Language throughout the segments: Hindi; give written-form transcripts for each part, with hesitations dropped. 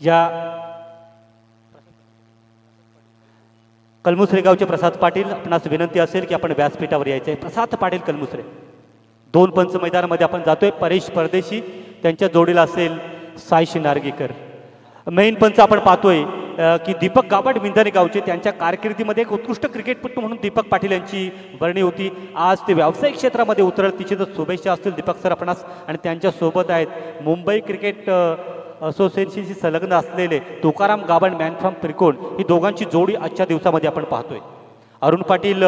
या कलमुसरे गावचे प्रसाद पाटील, आपणास विनंती असेल की आपण व्यासपीठावर यायचे. प्रसाद पाटील कलमुसरे. 2 पंच मैदानामध्ये आपण जातोय. परेश परदेशी, त्यांच्या जोडीला असेल साईश नार्गीकर. मेन पंच आपण पाहतोय की दीपक गाबड मिंधाने गावचे. त्यांच्या कारकिर्दीमध्ये एक उत्कृष्ट क्रिकेटपटू म्हणून दीपक पाटील यांची वर्णी होती. आज ते व्यावसायिक क्षेत्रामध्ये उतरल, तिच्याच शुभेच्छा असतील दीपक सर आपणास. आणि त्यांच्या सोबत आहेत मुंबई क्रिकेट असोसिएशनशी संलग्न असलेले तुकाराम गाबड मॅन फ्रॉम त्रिकोण. ही दोघांची जोडी आजच्या दिवसामध्ये आपण पाहतोय. अरुण पाटील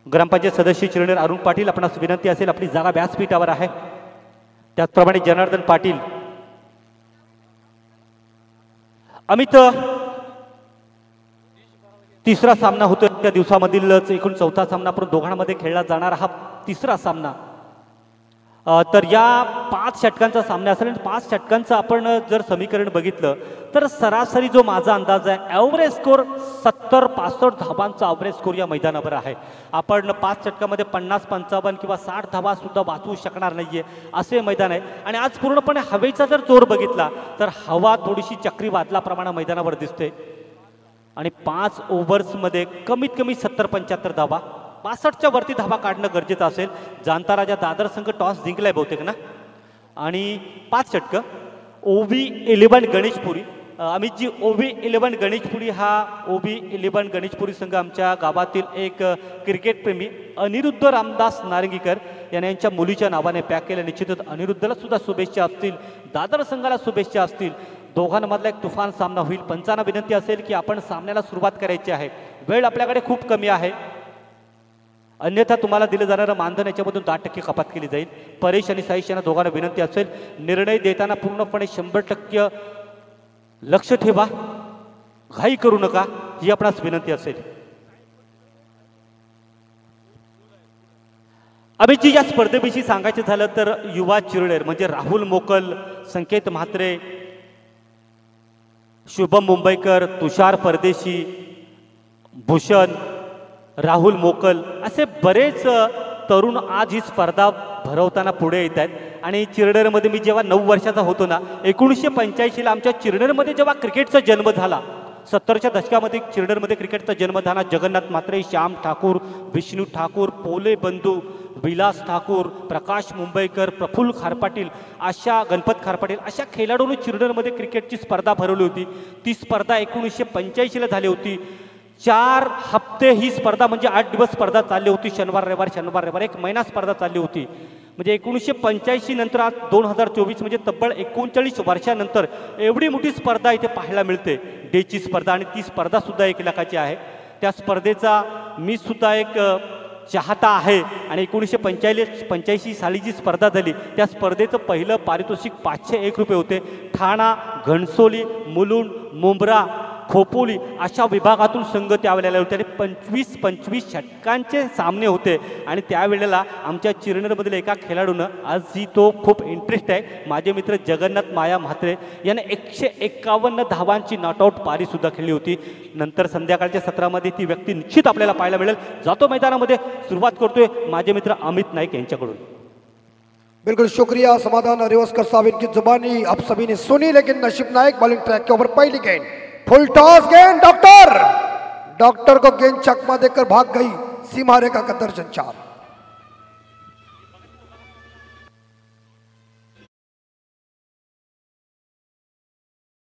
ग्रामपंचायत सदस्य चिरनेर अरुण पाटील, आपणास विनंती असेल आपली जागा व्यासपीठावर आहे. त्याचप्रमाणे जनार्दन पाटील. अमित, तिसरा सामना होतो त्या दिवसामधीलच एकूण चौथा सामना, पण दोघांमध्ये खेळला जाणारा हा तिसरा सामना. तर या 5 षटकांचा सामना असेल. 5 षटकांचं आपण जर समीकरण बघितलं तर सरासरी जो माझा अंदाज आहे, ॲव्हरेज स्कोर 70-65 धावांचा ॲव्हरेज स्कोर या मैदानावर आहे. आपण 5 षटकामध्ये 50-55 किंवा 60 धावा सुद्धा वाचवू शकणार नाहीये असे मैदान आहे. आणि आज पूर्णपणे हवेचा जर जोर बघितला तर हवा थोडीशी चक्रीवादळाप्रमाणे मैदानावर दिसते. आणि 5 ओव्हर्समध्ये कमीत कमी 70-75 धावा, 65च्या वरती धावा काढणं गरजेचं असेल. जाणता राजा दादर संघ टॉस जिंकलाय बहुतेक ना. आणि 5 षटकं. OV11 गणेशपुरी, अमितजी OV11 गणेशपुरी हा OV11 गणेशपुरी संघ आमच्या गावातील एक क्रिकेटप्रेमी अनिरुद्ध रामदास नारंगीकर यांच्या मुलीच्या नावाने पॅक केलं. निश्चितच अनिरुद्धला सुद्धा शुभेच्छा असतील, दादर संघाला शुभेच्छा असतील. दोघांमधला एक तुफान सामना होईल. पंचांना विनंती असेल की आपण सामन्याला सुरुवात करायची आहे. वेळ आपल्याकडे खूप कमी आहे, अन्यथा तुम्हाला दिलं जाणारं मानधन याच्यामधून 10% कपात केली जाईल. परेश आणि साईश यांना दोघांना विनंती असेल, निर्णय देताना पूर्णपणे 100% लक्ष ठेवा, घाई करू नका, ही आपणास विनंती असेल. अभिजी, या स्पर्धेविषयी सांगायचं झालं तर युवा चिरळेर म्हणजे राहुल मोकल, संकेत म्हात्रे, शुभम मुंबईकर, तुषार परदेशी, भूषण, राहुल मोकल असे बरेच तरुण आज ही स्पर्धा भरवताना पुढे येत आहेत. आणि चिरनेरमध्ये मी जेव्हा 9 वर्षाचा होतो ना, 1985ला आमच्या चिरनेरमध्ये जेव्हा क्रिकेटचा जन्म झाला, 70च्या दशकामध्ये चिरनेरमध्ये क्रिकेटचा जन्म झाला. जगन्नाथ म्हात्रे, श्याम ठाकूर, विष्णू ठाकूर, पोले बंधू, विलास ठाकूर, प्रकाश मुंबईकर, प्रफुल्ल खारपाटील, अशा गणपत खारपाटील अशा खेळाडूंनी चिरनेरमध्ये क्रिकेटची स्पर्धा भरवली होती. ती स्पर्धा 1985ला झाली होती. 4 हप्ते ही स्पर्धा म्हणजे 8 दिवस स्पर्धा चालली होती. शनिवार रविवार 1 महिना स्पर्धा चालली होती. म्हणजे 1985 नंतर आज 2024 म्हणजे तब्बल 39 वर्षानंतर एवढी मोठी स्पर्धा इथे पाहायला मिळते. डेची स्पर्धा, आणि ती स्पर्धा सुद्धा 1 लाखाची आहे. त्या स्पर्धेचा मी सुद्धा एक चाहता आहे. आणि 1985 साली जी स्पर्धा झाली त्या स्पर्धेचं पहिलं पारितोषिक 501 रुपये होते. ठाणा, घणसोली, मुलुंड, मुंब्रा, खोपोली अशा विभागातून संघ त्यावेळेला होते. आणि 25 षटकांचे सामने होते. आणि त्यावेळेला आमच्या चिरनेरमधील एका खेळाडूनं, आजही तो खूप इंटरेस्ट आहे, माझे मित्र जगन्नाथ माया म्हात्रे याने 151 धावांची नॉटआउट पारी सुद्धा खेळली होती. नंतर संध्याकाळच्या सत्रामध्ये ती व्यक्ती निश्चित आपल्याला पाहायला मिळेल. जातो मैदानामध्ये, सुरुवात करतोय माझे मित्र अमित नाईक यांच्याकडून. बिल्कुल शुक्रिया, समाधान रिवस्कर साहब, इनकी जुबानी आप सभी ने सुनी, लेकिन नशीब नाइक बॉलिंग ट्रैक के ऊपर पहली गेंद, फुल टॉस गेंद, डॉक्टर को गेंद चकमा देकर भाग गई सीमा रेखा का दर्जन 4.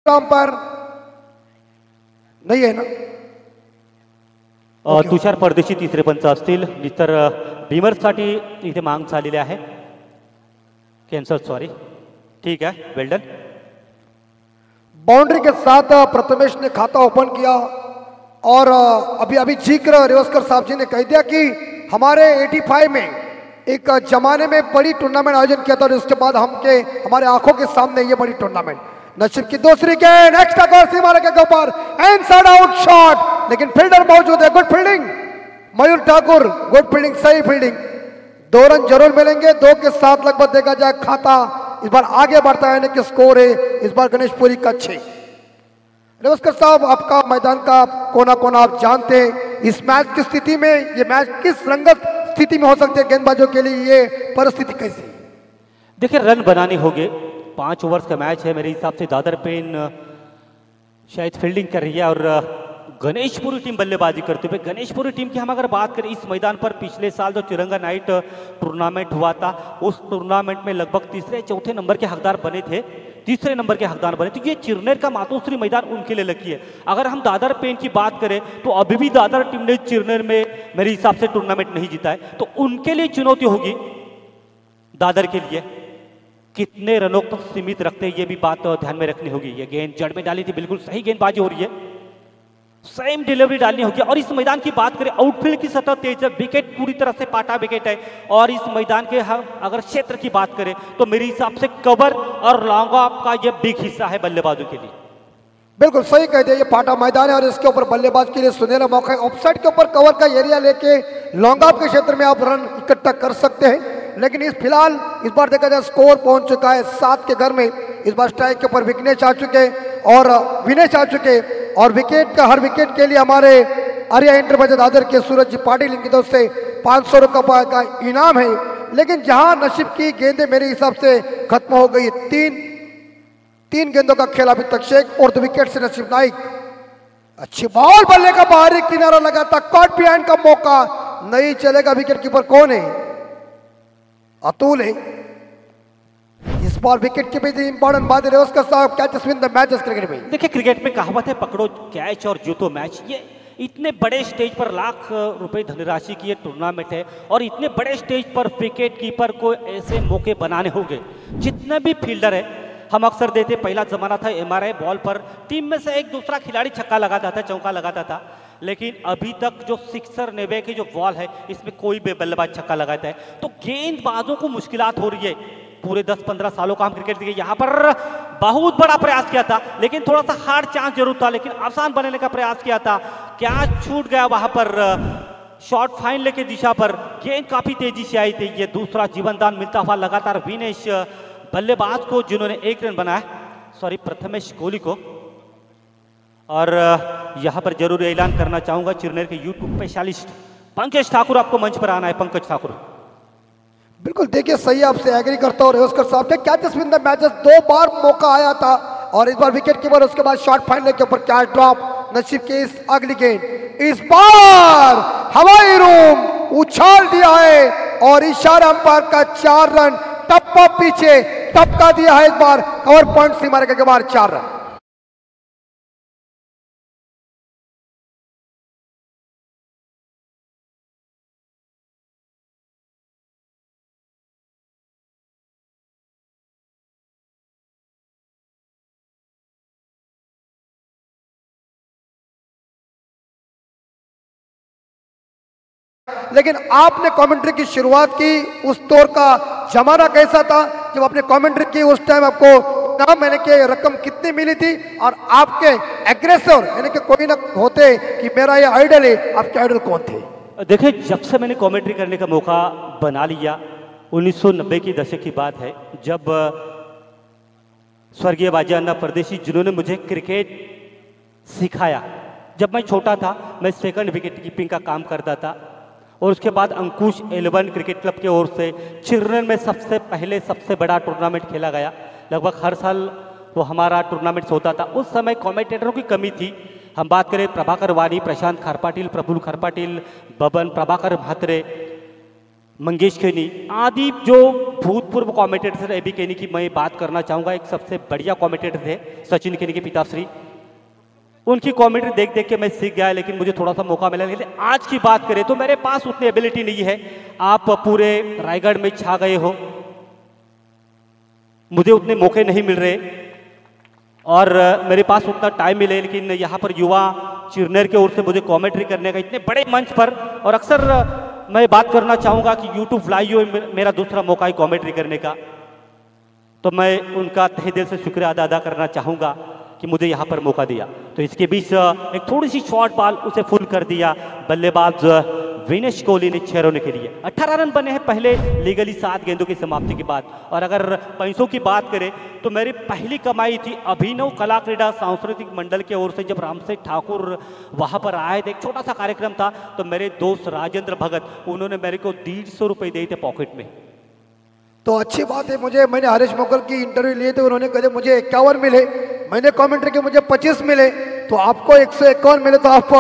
पर नहीं है ना. तुषार परदेशी तिसरे पंच असतील. मिस्टर भीमरसाठी इथे मांग झालेली आहे. Cancel, sorry. ठीक है, वेल डन. बाउंड्री के साथ प्रथमेश ने खाता ओपन किया. और अभी जिक्र रिवस्कर साहब जी ने कह दिया कि हमारे 85 में एक जमाने में बड़ी टूर्नामेंट आयोजन किया था, और उसके बाद हमारे आंखों के सामने ये बड़ी टूर्नामेंट. नसीब की दूसरी गेंद, एक्स्ट्रा कॉर्स सीमा के ऊपर, इनसाइड आउट शॉट, लेकिन फील्डर मौजूद है. गुड फील्डिंग मयूर ठाकुर, गुड फील्डिंग, सही फील्डिंग. 2 रन जरूर मिलेंगे. 2 के साथ लगभग देखा जाए खाता इस बार आगे बढ़ता है, कि स्कोर है इस बार गणेशपुरी का 6. रिवस्कर साहब, आपका मैदान का कोना कोना आप जानते हैं. इस मैच की स्थिति में, ये मैच किस रंगत स्थिति में हो सकते हैं गेंदबाजों के लिए, ये परिस्थिति कैसी? देखिए, रन बनाने होंगे 5 ओवर्स का मैच है। मेरे हिसाब से दादर पेन शायद फील्डिंग कर रही है और गणेशपुरी टीम बल्लेबाजी करते हुए। गणेशपुरी टीम की हम अगर बात करें, इस मैदान पर पिछले साल जो तिरंगा नाइट टूर्नामेंट हुआ था, उस टूर्नामेंट में लगभग तीसरे चौथे नंबर के हकदार बने थे, तीसरे नंबर के हकदार बने। तो ये चिरनेर का मातोश्री मैदान उनके लिए लकी है। अगर हम दादर पेन की बात करें तो अभी भी दादर टीम ने चिरनेर में मेरे हिसाब से टूर्नामेंट नहीं जीता है, तो उनके लिए चुनौती होगी दादर के लिए कितने रनों तक सीमित रखते हैं, ये भी बात ध्यान में रखनी होगी। ये गेंद जड़ में डाली थी, बिल्कुल सही गेंदबाजी हो रही है, सेम डिलीवरी डालनी होगी। और इस मैदान की बात करें, आउटफील्ड की सतह तेज है, विकेट पूरी तरह से पाटा विकेट है। और इस मैदान के हम अगर क्षेत्र की बात करें तो मेरे हिसाब से कवर और लॉन्ग ऑफ का ये बिग हिस्सा है बल्लेबाजों के लिए। बिल्कुल सही कहते हैं, ये पाटा मैदान है और इसके ऊपर बल्लेबाज के लिए सुनहरा मौका है। ऑफसाइड के ऊपर कवर का एरिया लेके लॉन्ग ऑफ के क्षेत्र में आप रन इकट्ठा कर सकते हैं। लेकिन इस फिलहाल इस बार देखा जाए स्कोर पहुंच चुका है 7 के घर में। इस बार स्ट्राइक के ऊपर विघ्नेश आ चुके और विनेश आ चुके और विकेट का हर विकेट के लिए हमारे आर्या इंटरप्राइजेज दादर के सूरज जी पाटिल इनकी तरफ से 500 रुपये का इनाम है। लेकिन जहां नसीब की गेंदें मेरे हिसाब से खत्म हो गई, तीन गेंदों का खेल अभी तक। शेख और 2 विकेट से नसीब नाइक, अच्छी बॉल, बल्ले का बाहरी किनारा लगा था, कॉट बिहाइंड का मौका नहीं चलेगा। विकेट कीपर कौन है? अतुल है। इस बार विकेट की भी इंपॉर्टेंट बात है, उसका साहब catches win the matches cricket में। देखिए क्रिकेट में कहावत है, पकड़ो कैच और जीतो मैच। ये इतने बड़े स्टेज पर लाख रुपए धनराशि की ये टूर्नामेंट है और इतने बड़े स्टेज पर विकेट कीपर को ऐसे मौके बनाने होंगे। जितने भी फील्डर है, हम अक्सर देते, पहला जमाना था MRI बॉल पर टीम में से एक दूसरा खिलाड़ी छक्का लगाता था, चौका लगाता था। लेकिन अभी तक जो सिक्सर नेवे की जो बॉल है, इसमें कोई भी बल्लेबाज छक्का लगाता है। तो गेंदबाजों को मुश्किलात हो रही है। पूरे 10-15 सालों का हम क्रिकेट देखे, यहाँ पर बहुत बड़ा प्रयास किया था, लेकिन थोड़ा सा हार्ड चांस जरूर था, लेकिन आसान बनाने का प्रयास किया था। क्या छूट गया वहां पर शॉर्ट फाइन लेके दिशा पर, गेंद काफी तेजी से आई थी। ये दूसरा जीवन दान मिलता हुआ लगातार विनेश बल्लेबाज को, जिन्होंने 1 रन बनाया, सॉरी प्रथमेश कोहली को। और यहाँ पर जरूर ऐलान करना चाहूंगा, चिरनेर के यूट्यूब स्पेशलिस्ट पंकज ठाकुर, आपको मंच पर आना है। पंकज ठाकुर। बिल्कुल, देखिए सही आपसे एग्री करता हूँ। रेवस्कर साहब ने कैचेस विन द मैचेस 2 बार मौका आया था और इस बार विकेट कीपर, उसके बाद शॉर्ट फाइनल के ऊपर कैच ड्रॉप। नसीब के इस अगली गेंद, इस बार हवाई रूम उछाल दिया है और इशारा अंपायर का 4 रन टप्पा पीछे टपका दिया है। इस बार कवर पॉइंट सीमा रेखा के बाहर 4 रन। लेकिन आपने कमेंट्री की शुरुआत की, उस दौर का जमाना कैसा था जब आपने कमेंट्री की? उस टाइम आपको नाम मैंने कि रकम कितनी मिली थी और आपके एग्रेसर यानी कि कोई ना होते कि मेरा ये आइडल है, आपके आइडल कौन थे? देखिए, जब से मैंने कमेंट्री करने का मौका बना लिया, 1990 की दशक की बात है, जब स्वर्गीय बाजी अन्ना परदेशी, जिन्होंने मुझे क्रिकेट सिखाया। जब मैं छोटा था, मैं सेकंड विकेट कीपिंग का काम करता था और उसके बाद अंकुश 11 क्रिकेट क्लब की ओर से चिरनेर में सबसे पहले सबसे बड़ा टूर्नामेंट खेला गया। लगभग हर साल वो हमारा टूर्नामेंट होता था। उस समय कमेंटेटरों की कमी थी। हम बात करें प्रभाकर वानी, प्रशांत खरपाटिल, प्रफुल्ल खरपाटिल, बबन, प्रभाकर म्हात्रे, मंगेश केनी आदि जो भूतपूर्व कमेंटेटर थे। एबी केनी की मैं बात करना चाहूँगा, एक सबसे बढ़िया कमेंटेटर थे, सचिन केनी के पिताश्री। उनकी कमेंट्री देख देख के मैं सीख गया, लेकिन मुझे थोड़ा सा मौका मिला। लेकिन आज की बात करें तो मेरे पास उतनी एबिलिटी नहीं है। आप पूरे रायगढ़ में छा गए हो, मुझे उतने मौके नहीं मिल रहे और मेरे पास उतना टाइम मिले। लेकिन यहाँ पर युवा चिरनेर की ओर से मुझे कमेंट्री करने का इतने बड़े मंच पर, और अक्सर मैं बात करना चाहूँगा कि यूट्यूब लाइव मेरा दूसरा मौका है कमेंट्री करने का, तो मैं उनका तहे दिल से शुक्रिया अदा करना चाहूँगा कि मुझे यहाँ पर मौका दिया। तो इसके बीच एक थोड़ी सी शॉर्ट बॉल, उसे फुल कर दिया बल्लेबाज विनेश कोहली ने 6 रनों के लिए। 18 रन बने हैं पहले लीगली 7 गेंदों की समाप्ति के बाद। और अगर पैसों की बात करें तो मेरी पहली कमाई थी अभिनव कला क्रीड़ा सांस्कृतिक मंडल की ओर से, जब रामसेठ ठाकुर वहाँ पर आए थे, एक छोटा सा कार्यक्रम था, तो मेरे दोस्त राजेंद्र भगत, उन्होंने मेरे को 150 रुपये दिए थे पॉकेट में। तो अच्छी बात है। मैंने हरीश मोकल की इंटरव्यू लिए थे, उन्होंने कहे मुझे 51 मिले, मैंने कमेंट्री के मुझे 25 मिले, तो आपको 151 मिले तो आप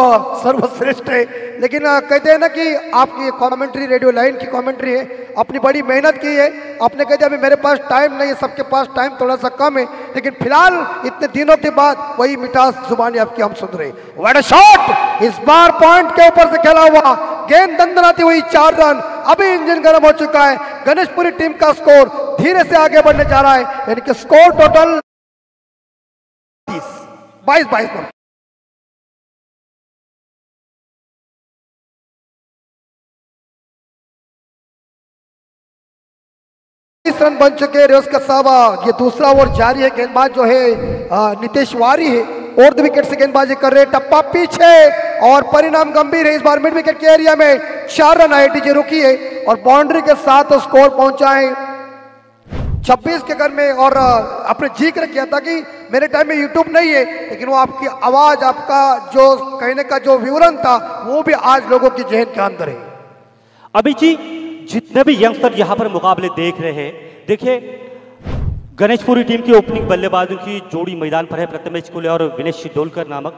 सर्वश्रेष्ठ है। लेकिन कहते हैं ना कि आपकी कमेंट्री रेडियो लाइन की कमेंट्री है, अपनी बड़ी मेहनत की है। आपने कहते अभी मेरे पास टाइम नहीं है, सबके पास टाइम थोड़ा सा कम है, लेकिन फिलहाल इतने दिनों के बाद वही मिठास जुबानी आपकी हम सुन रहे। What a shot! इस बार पॉइंट के ऊपर से खेला हुआ गेंद दंदनाती हुई 4 रन। अभी इंजन गर्म हो चुका है। गणेशपुरी टीम का स्कोर धीरे से आगे बढ़ने जा रहा है, यानी कि स्कोर टोटल 22 रन। रन बन चुके हैं रेवस्कर साहब। ये दूसरा ओवर जारी है। गेंदबाज जो है नितेश वारी है, और द विकेट से गेंदबाजी कर रहे हैं। टप्पा पीछे और परिणाम गंभीर है। इस बार मिड विकेट के एरिया में 4 रन आईटीजे रुकी है और बाउंड्री के साथ स्कोर पहुंचा है 26 के घर में। और आपने जिक्र किया था कि मेरे टाइम में यूट्यूब नहीं है, लेकिन वो आपकी आवाज, आपका जो कहने का जो विवरण था, वो भी आज लोगों की जहन के अंदर है। अभी जी जितने भी यंगस्टर यहाँ पर मुकाबले देख रहे हैं, देखिए गणेशपुरी टीम की ओपनिंग बल्लेबाजों की जोड़ी मैदान पर है, प्रथमेश कुले और विनेश शिडोलकर नामक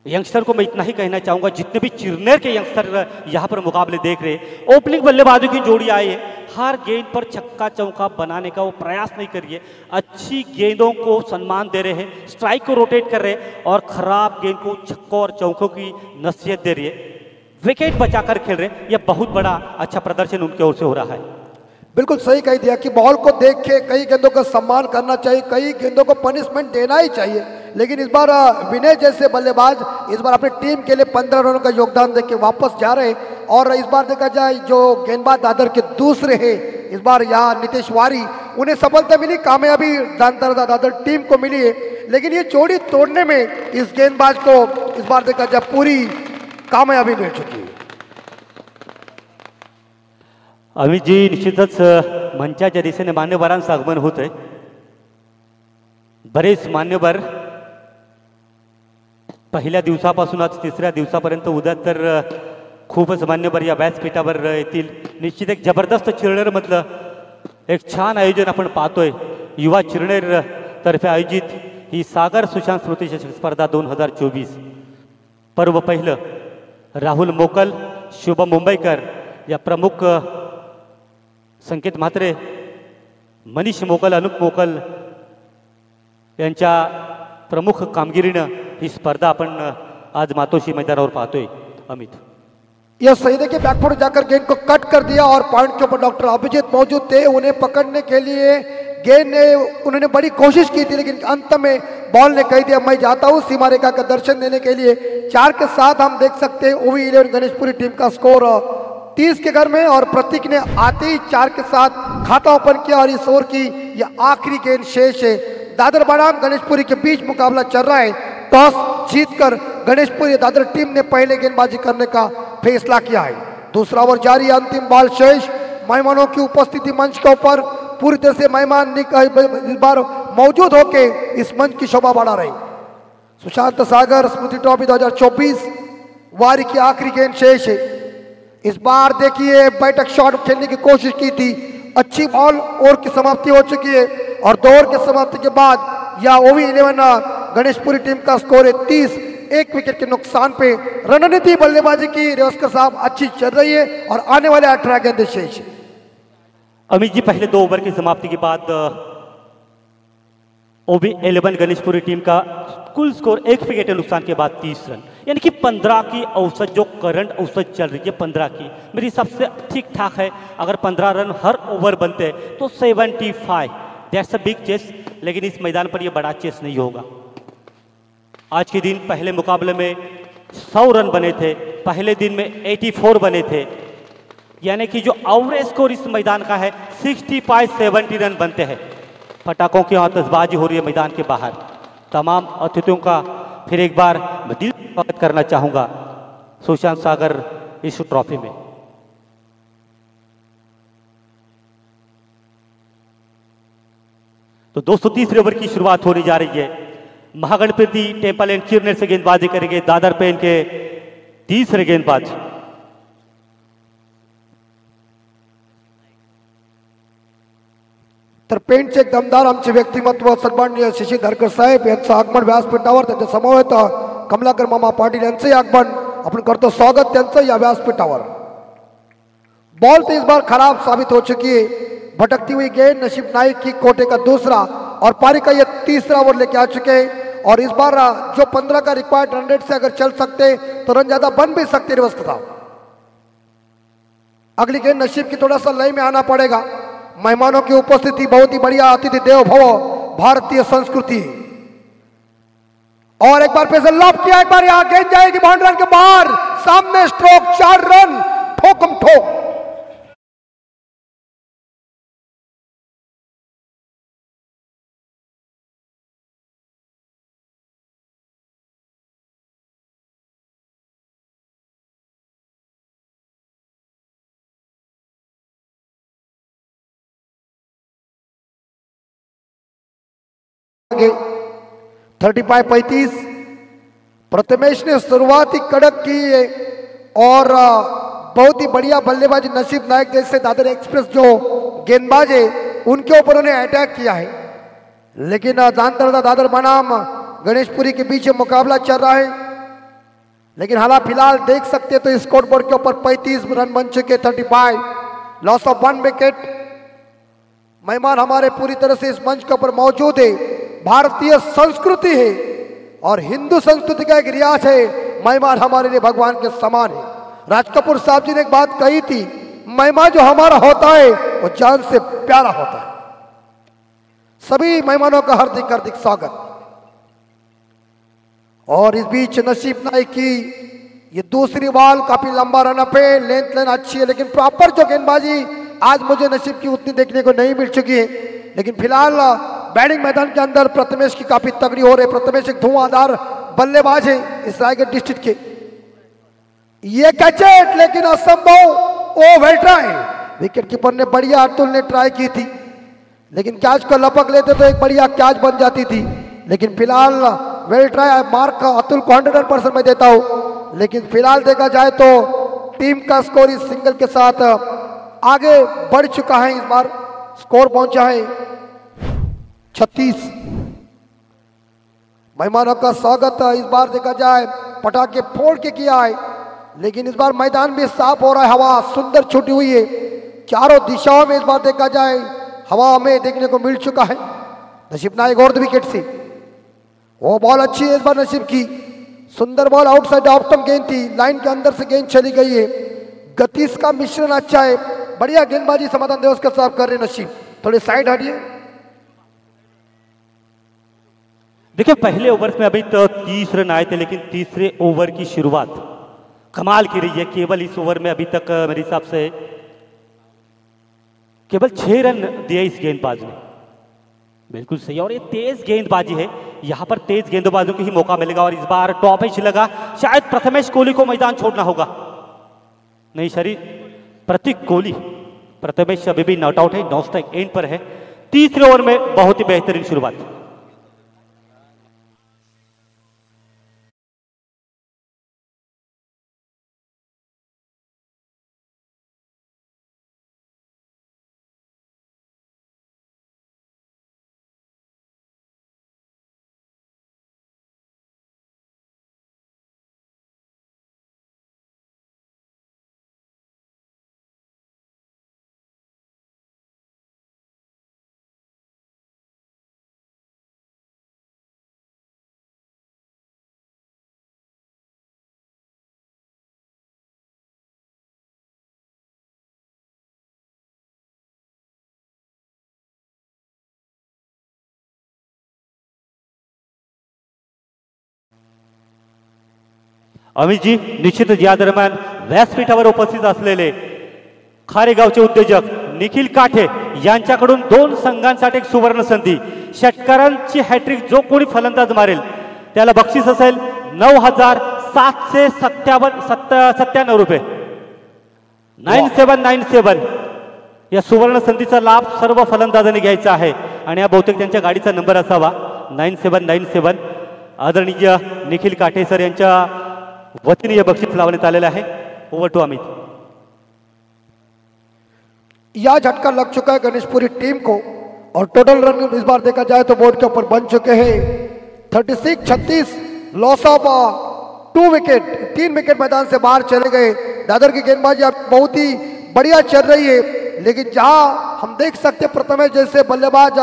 यंगस्टर को मैं इतना ही कहना चाहूंगा। जितने भी चिरनेर के यंगस्टर यहाँ पर मुकाबले देख रहे हैं, ओपनिंग बल्लेबाजों की जोड़ी आई है, हर गेंद पर छक्का चौका बनाने का वो प्रयास नहीं करिए, अच्छी गेंदों को सम्मान दे रहे हैं, स्ट्राइक को रोटेट कर रहे हैं और खराब गेंद को छक्कों और चौकों की नसीहत दे रही है, विकेट बचाकर खेल रहे हैं। यह बहुत बड़ा अच्छा प्रदर्शन उनकी ओर से हो रहा है। बिल्कुल सही कह दिया कि बॉल को देख के कई गेंदों का सम्मान करना चाहिए, कई गेंदों को पनिशमेंट देना ही चाहिए। लेकिन इस बार विनय जैसे बल्लेबाज इस बार अपनी टीम के लिए 15 रनों का योगदान देके वापस जा रहे हैं। और इस बार देखा जाए जो गेंदबाज दादर के दूसरे हैं, इस बार यहाँ नितेश वारी, उन्हें सफलता मिली, कामयाबी दादर टीम को मिली है। लेकिन ये जोड़ी तोड़ने में इस गेंदबाज को इस बार देखा जाए पूरी कामयाबी मिल चुकी है। अमित जी, निश्चितच मंचाच्या दिशेने मान्यवरांचं आगमन होत आहे। बरेच मान्यवर पहिल्या दिवसापासून आज तिसऱ्या दिवसापर्यंत उद्या तर खूपच मान्यवर या व्यासपीठावर येतील। निश्चित एक जबरदस्त चिरनेरमधलं एक छान आयोजन आपण पाहतोय। युवा चिरनेर तर्फे आयोजित ही सागर सुशांत स्मृती चषक स्पर्धा 2024 पर्व पहिलं। राहुल मोकल, शुभम मुंबईकर या प्रमुख संकेत म्हात्रे, मनीष मोकल, अनुप मोकल यांच्या प्रमुख कामगिरीनं ही स्पर्धा आपण आज मातोश्री मैदानावर पाहतोय। अमित, यह सही देखिए बैकफुट जाकर गेंद को कट कर दिया और पॉइंट के ऊपर डॉक्टर अभिजीत मौजूद थे। उन्हें पकड़ने के लिए गेंद ने उन्होंने बड़ी कोशिश की थी, लेकिन अंत में बॉल ने कह दिया मैं जाता हूं सीमा रेखा का दर्शन देने के लिए। 4 के साथ हम देख सकते हैं ओवी 11 गणेशपुरी टीम का स्कोर 30 के घर में। और प्रतीक ने आते ही 4 के साथ खाता ओपन किया और इस ओवर की यह आखिरी गेंद शेष है। दादर बनाम गणेशपुरी के बीच मुकाबला चल रहा है। टॉस जीतकर गणेशपुरी दादर टीम ने पहले गेंदबाजी करने का फैसला किया है। दूसरा ओवर जारी, अंतिम बॉल शेष। मेहमानों की उपस्थिति मंच के ऊपर पूरी तरह से मेहमान इस बार मौजूद होके इस मंच की शोभा बढ़ा रहे। सुशांत सागर स्मृति ट्रॉफी 2024 वारी की आखिरी गेंद शेष है। इस बार देखिए बैठक शॉट खेलने की कोशिश की थी, अच्छी बॉल, ओवर की समाप्ति हो चुकी है और 2 ओवर की समाप्ति के बाद यह ओवी 11 गणेशपुरी टीम का स्कोर है 30। 1 विकेट के नुकसान पे रणनीति बल्लेबाजी की रेवस्कर साहब अच्छी चल रही है और आने वाले 18 गेंदें शेष है। अमित जी, पहले 2 ओवर की समाप्ति के बाद ओवी 11 गणेशपुरी टीम का कुल स्कोर 1 विकेट के नुकसान के बाद 30 रन, यानी कि 15 की औसत, जो करंट औसत चल रही है 15 की, मेरी सबसे ठीक ठाक है। अगर 15 रन हर ओवर बनते हैं तो 75, दैट्स अ बिग चेस। लेकिन इस मैदान पर यह बड़ा चेस नहीं होगा। आज के दिन पहले मुकाबले में 100 रन बने थे, पहले दिन में 84 बने थे, यानी कि जो एवरेज स्कोर इस मैदान का है 65-70 रन बनते हैं। पटाखों की आतिशबाजी हो रही है मैदान के बाहर। तमाम अतिथियों का फिर एक बार मैं दिल से स्वागत करना चाहूंगा सुशांत सागर इस ट्रॉफी में। तो 230 ओवर की शुरुआत होने जा रही है। महागणपति टेम्पल एंड चिरनेर से गेंदबाजी करेंगे दादर पेन के तीसरे गेंदबाज। तर पेंटचे एक दमदार आमचे व्यक्तिमत्व सन्माननीय शशी धरकर साहेब यांचं आगमन व्यासपीठावर, त्यांच्या समवेत कमलाकर मामा पाटील यांचंही आगमन आपण करतो स्वागत त्यांचं या व्यासपीठावर। बॉल तो इस बार खराब साबित हो चुकी है, भटकती हुई गेंद नसीब नाइक की कोटे का दूसरा और पारी का ये तीसरा ओवर लेके आ चुके हैं और इस बार जो 15 का रिक्वायर्ड रन रेट से अगर चल सकते तो रन ज्यादा बन भी सकते रिवर्स था। अगली गेंद नसीब की थोड़ा सा लय में आना पड़ेगा। मेहमानों की उपस्थिति बहुत ही बढ़िया, अतिथि देवो भव भारतीय संस्कृति। और एक बार फिर से लॉब किया, एक बार यहां गेंद जाएगी बाउंड्री लाइन के बाहर, सामने स्ट्रोक 4 रन ठोकम ठोक। आगे 35-35 प्रथमेश ने शुरुआत ही कड़क की है और बहुत ही बढ़िया बल्लेबाजी नसीब नायक जैसे दादर एक्सप्रेस जो गेंदबाज है उनके ऊपर उन्हें अटैक किया है, लेकिन जानतर दादर बनाम गणेशपुरी के बीच मुकाबला चल रहा है। लेकिन हालांकि फिलहाल देख सकते तो स्कोर बोर्ड के ऊपर 35 रन बन चुके, 35 लॉस ऑफ 1 विकेट। मेहमान हमारे पूरी तरह से इस मंच के ऊपर मौजूद है, भारतीय संस्कृति है और हिंदू संस्कृति का एक रियाज है, मेहमान हमारे लिए भगवान के समान है। राज कपूर साहब जी ने एक बात कही थी, मेहमान जो हमारा होता है वो जान से प्यारा होता है। सभी मेहमानों का हार्दिक स्वागत। और इस बीच नसीब नाइक की ये दूसरी बॉल, काफी लंबा रनअप है, लेंथ लाइन अच्छी है, लेकिन प्रॉपर जो गेंदबाजी आज मुझे नसीब की उतनी देखने को नहीं मिल चुकी है। लेकिन फिलहाल बैटिंग मैदान के अंदर प्रथमेश की काफी तगड़ी हो रही है। प्रथमेश एक धुआंधार बल्लेबाज है इस रायगढ़ डिस्ट्रिक्ट के। ये कैचेट लेकिन असंभव, ओ वेल ट्राई, विकेट कीपर ने बढ़िया, अतुल ने ट्राई की थी लेकिन कैच को लपक लेते तो एक बढ़िया कैच बन जाती थी। लेकिन फिलहाल वेल ट्राई, मार्क अतुल को 100% मैं देता हूं। लेकिन फिलहाल देखा जाए तो टीम का स्कोर इस सिंगल के साथ आगे बढ़ चुका है। इस बार स्कोर पहुंचा है 36। मेहमानों का स्वागत इस बार देखा जाए पटाखे फोड़ के किया है, लेकिन इस बार मैदान भी साफ हो रहा है, हवा सुंदर छूटी हुई है चारों दिशाओं में। इस बार देखा जाए हवा हमें देखने को मिल चुका है। नसीब नाइक और विकेट से वो बॉल अच्छी है इस बार नसीब की, सुंदर बॉल, आउटसाइड ऑप्टम गेंद थी, लाइन के अंदर से गेंद चली गई है। गति का मिश्रण अच्छा है, बढ़िया गेंदबाजी समाधान देवस्कर साहब कर रहे नसीब। थोड़ी साइड हटिए। देखिए पहले ओवर में अभी तो 30 रन आए थे, लेकिन तीसरे ओवर की शुरुआत कमाल की रही है। केवल इस ओवर में अभी तक मेरे हिसाब से केवल 6 रन दिए इस गेंदबाज ने। बिल्कुल सही, और ये तेज गेंदबाजी है, यहां पर तेज गेंदबाजों को ही मौका मिलेगा। और इस बार टॉप एज लगा, शायद प्रथमेश कोहली को मैदान छोड़ना होगा। नहीं शरीर प्रतीक कोहली, प्रथमेश अभी भी नॉट आउट है, नॉट स्ट्राइक एंड पर है। तीसरे ओवर में बहुत ही बेहतरीन शुरुआत। अमितजी, निश्चितच या दरम्यान व्यासपीठावर उपस्थित असलेले खारेगावचे उद्योजक निखिल काठे यांच्याकडून 2 संघांसाठी एक सुवर्ण संधी। षटकारांची हॅट्रिक जो कोणी फलंदाज मारेल त्याला बक्षीस असेल 9,797 रुपये। 9797 या सुवर्ण संधीचा लाभ सर्व फलंदाजांनी घ्यायचा आहे आणि हा बहुतेक त्यांच्या गाडीचा नंबर असावा 9797। आदरणीय निखिल काठे सर यांच्या वतीने यह बक्षीस लावण्यात आलेला आहे। Over to Amit. यह झटका लग चुका है गणेशपुरी टीम को और टोटल रन इस बार देखा जाए तो बोर्ड के ऊपर बन चुके हैं 36-36, लॉस ऑफ 2 विकेट, 3 विकेट मैदान से बाहर चले गए। दादर की गेंदबाजी अब बहुत ही बढ़िया चल रही है, लेकिन जहां हम देख सकते हैं प्रथमेश जैसे बल्लेबाज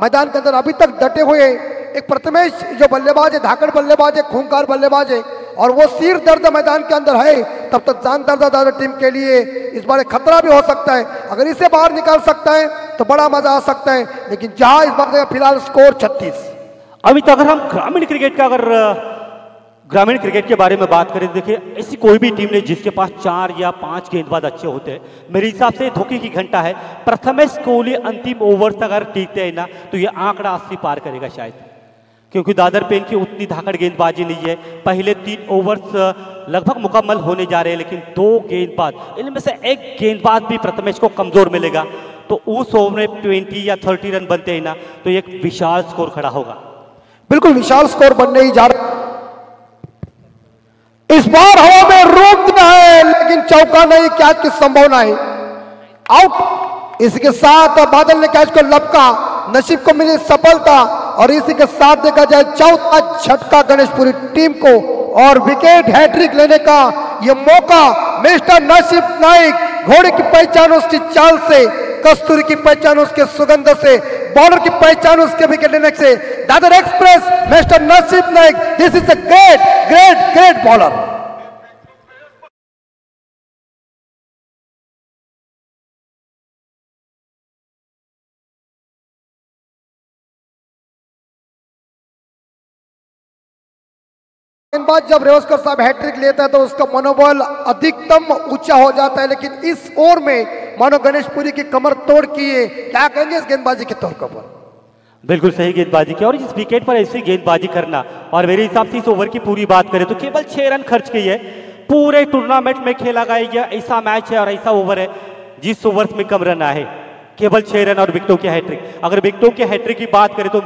मैदान के अंदर अभी तक डटे हुए। एक प्रथमेश जो बल्लेबाज है, धाकड़ बल्लेबाज है, खूंखार बल्लेबाज है, और वो सिर दर्द मैदान के अंदर है, तब तक जान दर्द दादर टीम के लिए इस बार खतरा भी हो सकता है। अगर इसे बाहर निकाल सकता है तो बड़ा मजा आ सकता है, लेकिन जहां इस बार फिलहाल स्कोर 36। अभी तो अगर हम ग्रामीण क्रिकेट के बारे में बात करें, देखिए ऐसी कोई भी टीम नहीं जिसके पास 4 या 5 गेंदबाज अच्छे होते हैं। मेरे हिसाब से धोखे की घंटा है। प्रथमेश कोहली अंतिम ओवर तक अगर टीकते हैं ना तो ये आंकड़ा 80 पार करेगा शायद, क्योंकि दादर पेन की उतनी धाकड़ गेंदबाजी नहीं है। पहले 3 ओवर्स लगभग मुकम्मल होने जा रहे हैं, लेकिन 2 गेंदबाज, इनमें से एक गेंदबाज भी प्रथमेश को कमजोर मिलेगा तो उस ओवर में 20 या 30 रन बनते हैं ना तो एक विशाल स्कोर खड़ा होगा। बिल्कुल विशाल स्कोर बनने ही जा रहा। इस बार हवा में रोक दिया है, लेकिन चौका नहीं, कैच की संभावना है, आउट। इसके साथ बादल ने कैच को लपका, नसीब को मिली सफलता, और इसी के साथ देखा जाए चौथा झटका गणेशपुरी टीम को, और विकेट हैट्रिक लेने का यह मौका मिस्टर नसीब नाइक। घोड़े की पहचान उसकी चाल से, कस्तूरी की पहचान उसके सुगंध से, बॉलर की पहचान उसके विकेट लेने से। दादर एक्सप्रेस मिस्टर नसीब Naik, this is a great great great bowler. गेंदबाज जब रेवस्कर साहब हैट्रिक लेता है तो उसका मनोबल अधिकतम ऊंचा हो जाता है, लेकिन इस ओवर में मानो गणेशपुरी की कमर तोड़ की है। क्या कहेंगे इस गेंदबाजी के तौर पर? बिल्कुल सही गेंदबाजी की, और इस विकेट पर ऐसी गेंदबाजी करना, और मेरे हिसाब से इस ओवर की पूरी बात करें तो केवल 6 रन खर्च किए। पूरे टूर्नामेंट में खेला गया ऐसा मैच है और ऐसा ओवर है जिस ओवर में कम रन आए, केवल 6 रन और विकेटों की हैट्रिक। अगर विकेटों की हैट्रिक की बात करें तो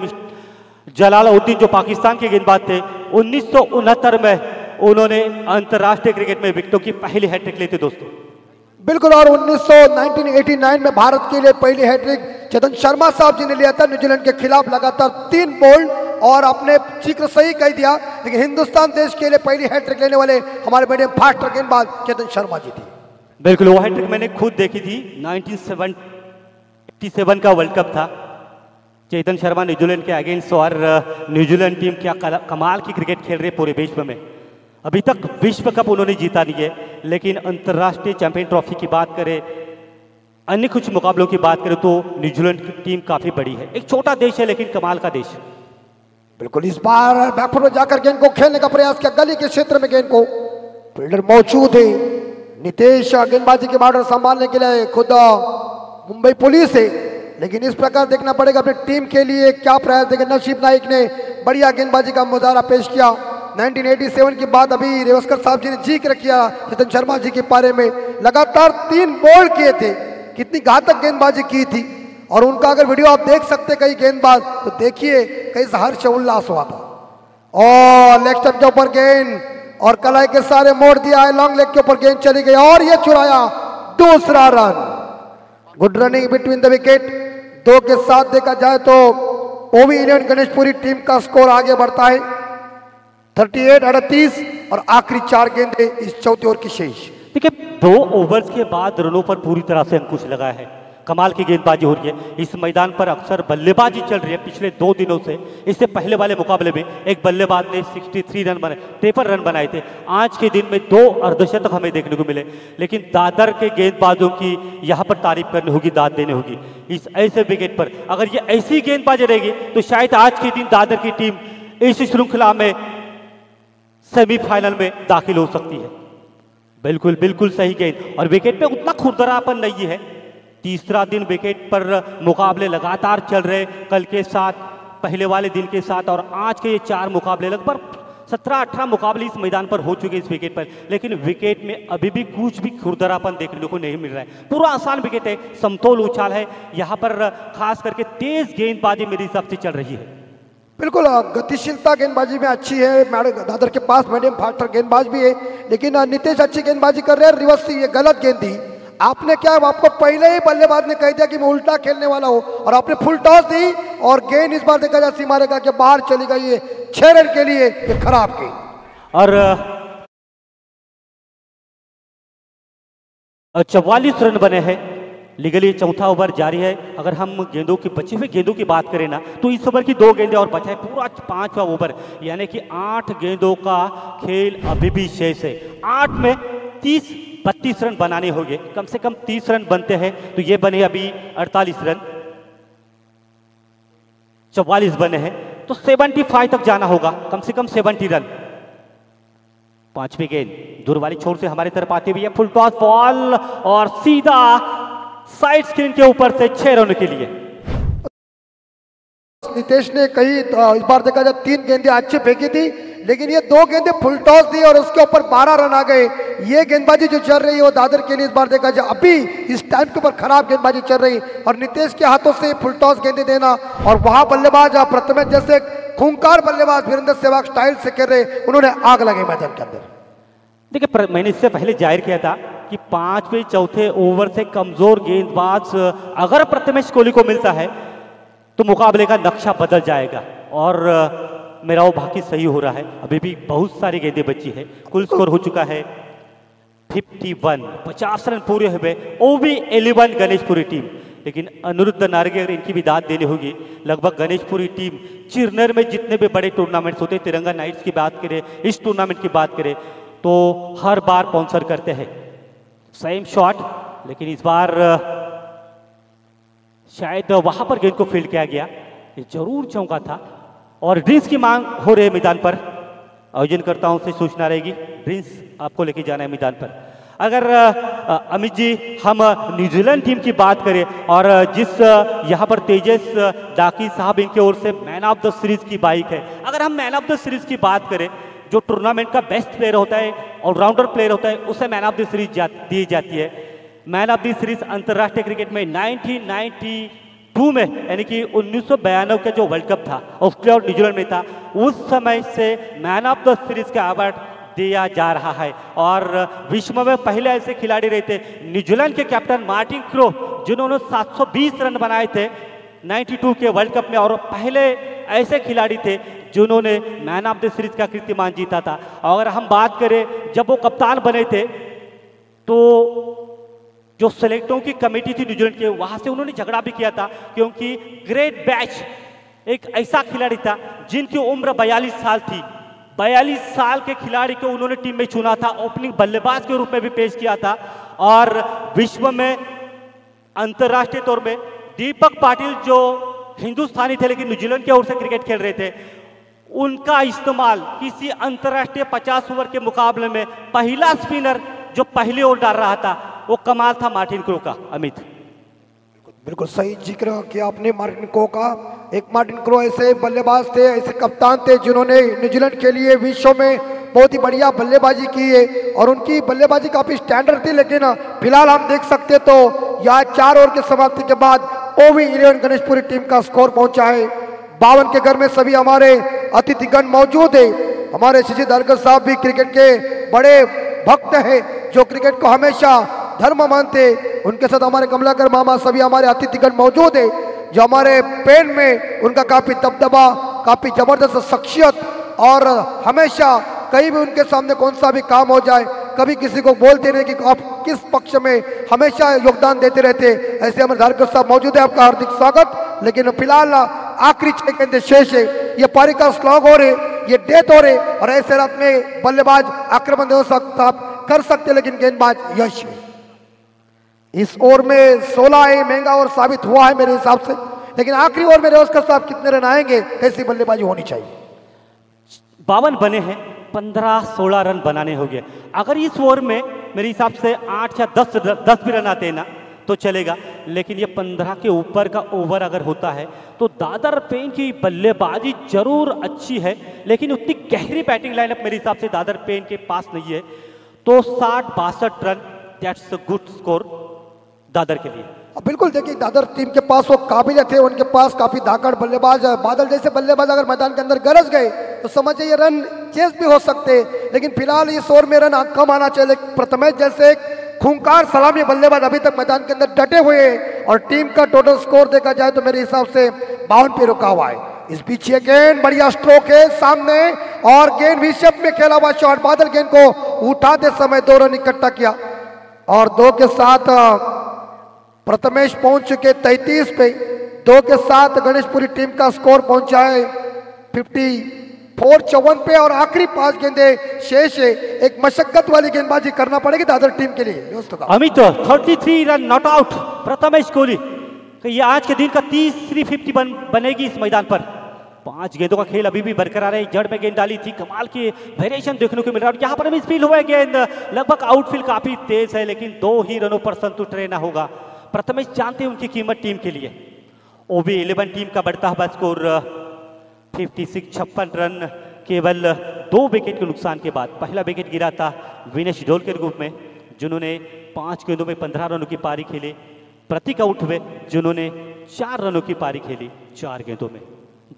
जलालुद्दीन जो पाकिस्तान के गेंदबाज थे, 1969 में उन्होंने अंतर्राष्ट्रीय क्रिकेट में विकेटों की पहली हैट्रिक ली थी दोस्तों। बिल्कुल, और 1989 में भारत के लिए पहली हैट्रिक चेतन शर्मा साहब जी ने लिया था न्यूजीलैंड के खिलाफ, लगातार 3 बोल्ड, और आपने जिक्र सही कह दिया, लेकिन हिंदुस्तान देश के लिए पहली हैट्रिक लेने वाले हमारे मीडियम फास्ट गेंदबाज चेतन शर्मा जी थी। बिल्कुल, वो हैट्रिक मैंने खुद देखी थी। 1987 का वर्ल्ड कप था, चेतन शर्मा न्यूजीलैंड के अगेंस्ट, और न्यूजीलैंड टीम क्या कमाल की क्रिकेट खेल रही है पूरे विश्व में। अभी तक विश्व कप उन्होंने जीता नहीं है, लेकिन अंतर्राष्ट्रीय चैंपियन ट्रॉफी की बात करें, अन्य कुछ मुकाबलों की बात करें तो न्यूजीलैंड की टीम काफी बड़ी है। एक छोटा देश है लेकिन कमाल का देश। बिल्कुल, इस बार बैकफुट में जाकर गेंद को खेलने का प्रयास किया, गली के क्षेत्र में गेंद को, फील्डर मौजूद है, नितेश गेंदबाजी के बॉर्डर संभालने के लिए खुद मुंबई पुलिस है, लेकिन इस प्रकार देखना पड़ेगा अपनी टीम के लिए क्या प्रयास देंगे। नसीब नाइक ने बढ़िया गेंदबाजी का मुजाहरा पेश किया। 1987 की बात अभी रेवस्कर साहब जी ने जिक्र किया चेतन शर्मा जी के बारे में, लगातार 3 बॉल किए थे, कितनी घातक गेंदबाजी की थी, और उनका अगर वीडियो आप देख सकते कई गेंदबाज तो देखिए कैसा हर्ष उल्लास हुआ था। और लेग स्टंप के ऊपर गेंद, और कलाई के सारे मोड़ दिया है, लॉन्ग लेग के ऊपर गेंद चली गई, और ये चुराया दूसरा run. Good running between the wicket. 2 के साथ देखा जाए तो ओवी इंडियन गणेशपुरी टीम का स्कोर आगे बढ़ता है 38-38, और आखिरी 4 गेंदें इस चौथे ओवर की शेष। देखिए, 2 ओवर्स के बाद रनों पर पूरी तरह से अंकुश लगा है, कमाल की गेंदबाजी हो रही है। इस मैदान पर अक्सर बल्लेबाजी चल रही है पिछले 2 दिनों से। इससे पहले वाले मुकाबले में एक बल्लेबाज ने 63 रन बनाए, 53 रन बनाए थे। आज के दिन में 2 अर्धशतक हमें देखने को मिले, लेकिन दादर के गेंदबाजों की यहाँ पर तारीफ करनी होगी, दाद देनी होगी। इस ऐसे विकेट पर अगर ये ऐसी गेंदबाजी रहेगी तो शायद आज के दिन दादर की टीम इस श्रृंखला में सेमीफाइनल में दाखिल हो सकती है। बिल्कुल बिल्कुल सही गेंद, और विकेट पे उतना खुरदरापन नहीं है। तीसरा दिन विकेट पर मुकाबले लगातार चल रहे, कल के साथ, पहले वाले दिन के साथ, और आज के ये 4 मुकाबले, लगभग 17-18 मुकाबले इस मैदान पर हो चुके इस विकेट पर, लेकिन विकेट में अभी भी कुछ भी खुरदरापन देखने को नहीं मिल रहा है। पूरा आसान विकेट है, समतोल उछाल है, यहाँ पर खास करके तेज गेंदबाजी मेरे हिसाब से चल रही है। बिल्कुल, गतिशीलता गेंदबाजी में अच्छी है, दादर के पास मीडियम फास्टर गेंदबाज भी है, लेकिन नितेश अच्छी गेंदबाजी कर रहे हैं। रिवर्स से ये गलत गेंद थी, आपने क्या, आपको पहले ही बल्लेबाज ने कह दिया कि मैं उल्टा खेलने वाला हूं और आपने फुल टॉस दी और गेंद इस बार देखा जाए सीमा रेखा के बाहर चली गई है 6 रन के लिए, ये खराब गेंद। और 44 रन बने हैं। लीगली चौथा ओवर जारी है। अगर हम गेंदों की बची हुई गेंदों की बात करें ना तो इस ओवर की 2 गेंदें और बचा है, पूरा 5वां ओवर, यानी कि 8 गेंदों का खेल अभी भी शेष है। 8 में 30-32 रन बनाने होंगे, कम से कम 30 रन बनते हैं तो ये बने अभी 48 रन, 44 बने हैं तो 75 तक जाना होगा, कम से कम 70 रन। 5वीं गेंद दूर वाली छोर से हमारी तरफ आती हुई है, फुल टॉस बॉल और सीधा साइड स्क्रीन के ऊपर से 6 रन के लिए। नितेश ने कई इस बार देखा जाए 3 गेंदें अच्छी फेंकी थी, लेकिन ये 2 गेंदें फुल टॉस दी और उसके ऊपर 12 रन आ गए। ये गेंदबाजी जो चल रही है वो दादर के लिए इस बार देखा जाए अभी इस टाइम के ऊपर खराब गेंदबाजी चल रही और नितेश के हाथों से फुल टॉस गेंदें देना और वहां बल्लेबाज प्रथमेश जैसे खूंखार बल्लेबाज वीरेंद्र सहवाग स्टाइल से कर रहे, उन्होंने आग लगाई मैदान के अंदर। देखिए, मैंने इससे पहले जाहिर किया था कि 5वें चौथे ओवर से कमजोर गेंदबाज अगर प्रथमेश कोहली को मिलता है तो मुकाबले का नक्शा बदल जाएगा और मेरा वो बाकी सही हो रहा है। अभी भी बहुत सारी गेंदें बची है। कुल स्कोर हो चुका है 51, 50 रन पूरे हुए, वो भी 11 गणेशपुरी टीम। लेकिन अनिरुद्ध नार्गे अगर इनकी भी दाद देनी होगी, लगभग गणेशपुरी टीम चिरनर में जितने भी बड़े टूर्नामेंट्स होते हैं, तिरंगा नाइट्स की बात करें, इस टूर्नामेंट की बात करें तो हर बार स्पॉन्सर करते हैं सेम शॉट, लेकिन इस बार शायद वहां पर गेंद को फील्ड किया गया, ये जरूर चौंका था और ड्रिंक्स की मांग हो रही है मैदान पर। आयोजनकर्ताओं से सूचना रहेगी, ड्रिंक्स आपको लेके जाना है मैदान पर। अगर अमित जी हम न्यूजीलैंड टीम की बात करें और जिस यहाँ पर तेजस डाकी साहब इनके ओर से मैन ऑफ द सीरीज की बाइक है, अगर हम मैन ऑफ द सीरीज की बात करें, जो टूर्नामेंट का बेस्ट प्लेयर होता है, ऑलराउंडर प्लेयर होता है, उसे मैन ऑफ द सीरीज दी जाती है। मैन ऑफ द सीरीज अंतर्राष्ट्रीय क्रिकेट में 1992 में, यानी कि 1992 का जो वर्ल्ड कप था ऑस्ट्रेलिया और न्यूजीलैंड में था, उस समय से मैन ऑफ द सीरीज का अवार्ड दिया जा रहा है। और विश्व में पहले ऐसे खिलाड़ी रहे थे, न्यूजीलैंड के कैप्टन मार्टिन क्रो जिन्होंने 720 रन बनाए थे 92 के वर्ल्ड कप में, और पहले ऐसे खिलाड़ी थे जिन्होंने मैन ऑफ द सीरीज का कीर्तिमान जीता था। अगर हम बात करें जब वो कप्तान बने थे तो जो सेलेक्टरों की कमेटी थी न्यूजीलैंड के, वहां से उन्होंने झगड़ा भी किया था, क्योंकि ग्रेट बैच एक ऐसा खिलाड़ी था जिनकी उम्र 42 साल थी। 42 साल के खिलाड़ी को उन्होंने टीम में चुना था, ओपनिंग बल्लेबाज के रूप में भी पेश किया था। और विश्व में अंतर्राष्ट्रीय तौर में दीपक पाटिल जो हिंदुस्तानी थे लेकिन न्यूजीलैंड की ओर से क्रिकेट खेल रहे थे, उनका इस्तेमाल किसी अंतर्राष्ट्रीय 50 ओवर के मुकाबले में पहला स्पिनर जो पहली ओवर डाल रहा था वो कमाल था मार्टिन क्रो का। अमित बिल्कुल सही जिक्र किया आपने मार्टिन क्रो का। एक मार्टिन क्रो ऐसे बल्लेबाज थे, ऐसे कप्तान थे जिन्होंने न्यूजीलैंड के लिए विश्व में बहुत ही बढ़िया बल्लेबाजी की है और उनकी बल्लेबाजी काफी स्टैंडर्ड थी। लेकिन फिलहाल हम देख सकते तो यहाँ 4 ओवर की समाप्ति के बाद ओवी 11 गणेशपुरी टीम का स्कोर पहुंचा है 52 के घर में। सभी हमारे अतिथिगण मौजूद है। हमारे शशि धारकर साहब भी क्रिकेट के बड़े भक्त हैं जो क्रिकेट को हमेशा धर्म मानते, उनके साथ हमारे कमलाकर मामा, सभी हमारे अतिथिगण मौजूद है जो हमारे पेन में उनका काफी दबदबा, काफी जबरदस्त शख्सियत और हमेशा कहीं भी उनके सामने कौन सा भी काम हो जाए कभी किसी को बोलते नहीं कि आप किस पक्ष में, हमेशा योगदान देते रहते। ऐसे हमारे धारकर साहब मौजूद है, आपका हार्दिक स्वागत। लेकिन फिलहाल आखिरी 6 गेंदें शेष है, ये पारी का स्लॉग हो रहे, ये डेथ हो रहे और ऐसे रात में बल्लेबाज आक्रमण कर सकते लेकिन गेंदबाज यश इस ओवर में 16 है, महंगा और साबित हुआ है मेरे हिसाब से। लेकिन आखिरी ओवर में रेवस्कर साहब कितने रन आएंगे, कैसी बल्लेबाजी होनी चाहिए? 52 बने हैं, 15-16 रन बनाने होंगे। अगर इस ओवर में मेरे हिसाब से 8 या 10 भी रन आते हैं ना तो चलेगा, लेकिन ये 15 के ऊपर का ओवर अगर होता है तो दादर पेन की बल्लेबाजी जरूर अच्छी है, लेकिन उतनी गहरी बैटिंग लाइनअप मेरे हिसाब से दादर पेन के पास नहीं है। तो 60-62 run, that's a good score Dadar के लिए। बिल्कुल, देखिए दादर टीम के पास वो काबिलियत है, उनके पास काफी धाकड़ बल्लेबाज, बादल जैसे बल्लेबाज अगर मैदान के अंदर गरज गए तो समझिए ये रन चेस भी हो सकते हैं। लेकिन फिलहाल इस ओवर में रन कम आना चाहिए। प्रथमेश जैसे खूंखार सलामी बल्लेबाज अभी तक मैदान के अंदर डटे हुए हैं और टीम का टोटल स्कोर देखा जाए तो मेरे हिसाब से 52 पे रुका हुआ है। इस बीच ये गेंद बढ़िया स्ट्रोक है सामने और गेंद भी शप में खेला हुआ शॉट। बादल गेंद को उठाते समय 2 रन इकट्ठा किया और 2 के साथ प्रथमेश पहुंच चुके 33 पे। 2 के साथ गणेशपुरी टीम का स्कोर पहुंचा है 54 पे और आखिरी 5 गेंदें शेष है। एक मशक्कत वाली गेंदबाजी करना पड़ेगी दादर टीम के लिए दोस्तों का। Amit 33 run not out Prathamesh Kohli. ये आज के दिन का तीसरी 50 बनेगी इस मैदान पर। 5 गेंदों का खेल अभी भी बरकरार है। जड़ में गेंद डाली थी, कमाल की वेरिएशन देखने को मिल रहा है। यहाँ पर मिस फील्ड हुआ है, गेंद लगभग आउटफील्ड काफी तेज है लेकिन 2 ही रनों पर संतुष्ट रहना होगा। प्रथमेश जानते हैं उनकी कीमत टीम के लिए। ओबी 11 टीम का बढ़ता हुआ स्कोर 56 रन केवल 2 विकेट के नुकसान के बाद। पहला विकेट गिरा था विनेश डोल के रूप में जिन्होंने 5 गेंदों में 15 रनों की पारी खेली। प्रतीक आउट हुए जिन्होंने 4 रनों की पारी खेली 4 गेंदों में।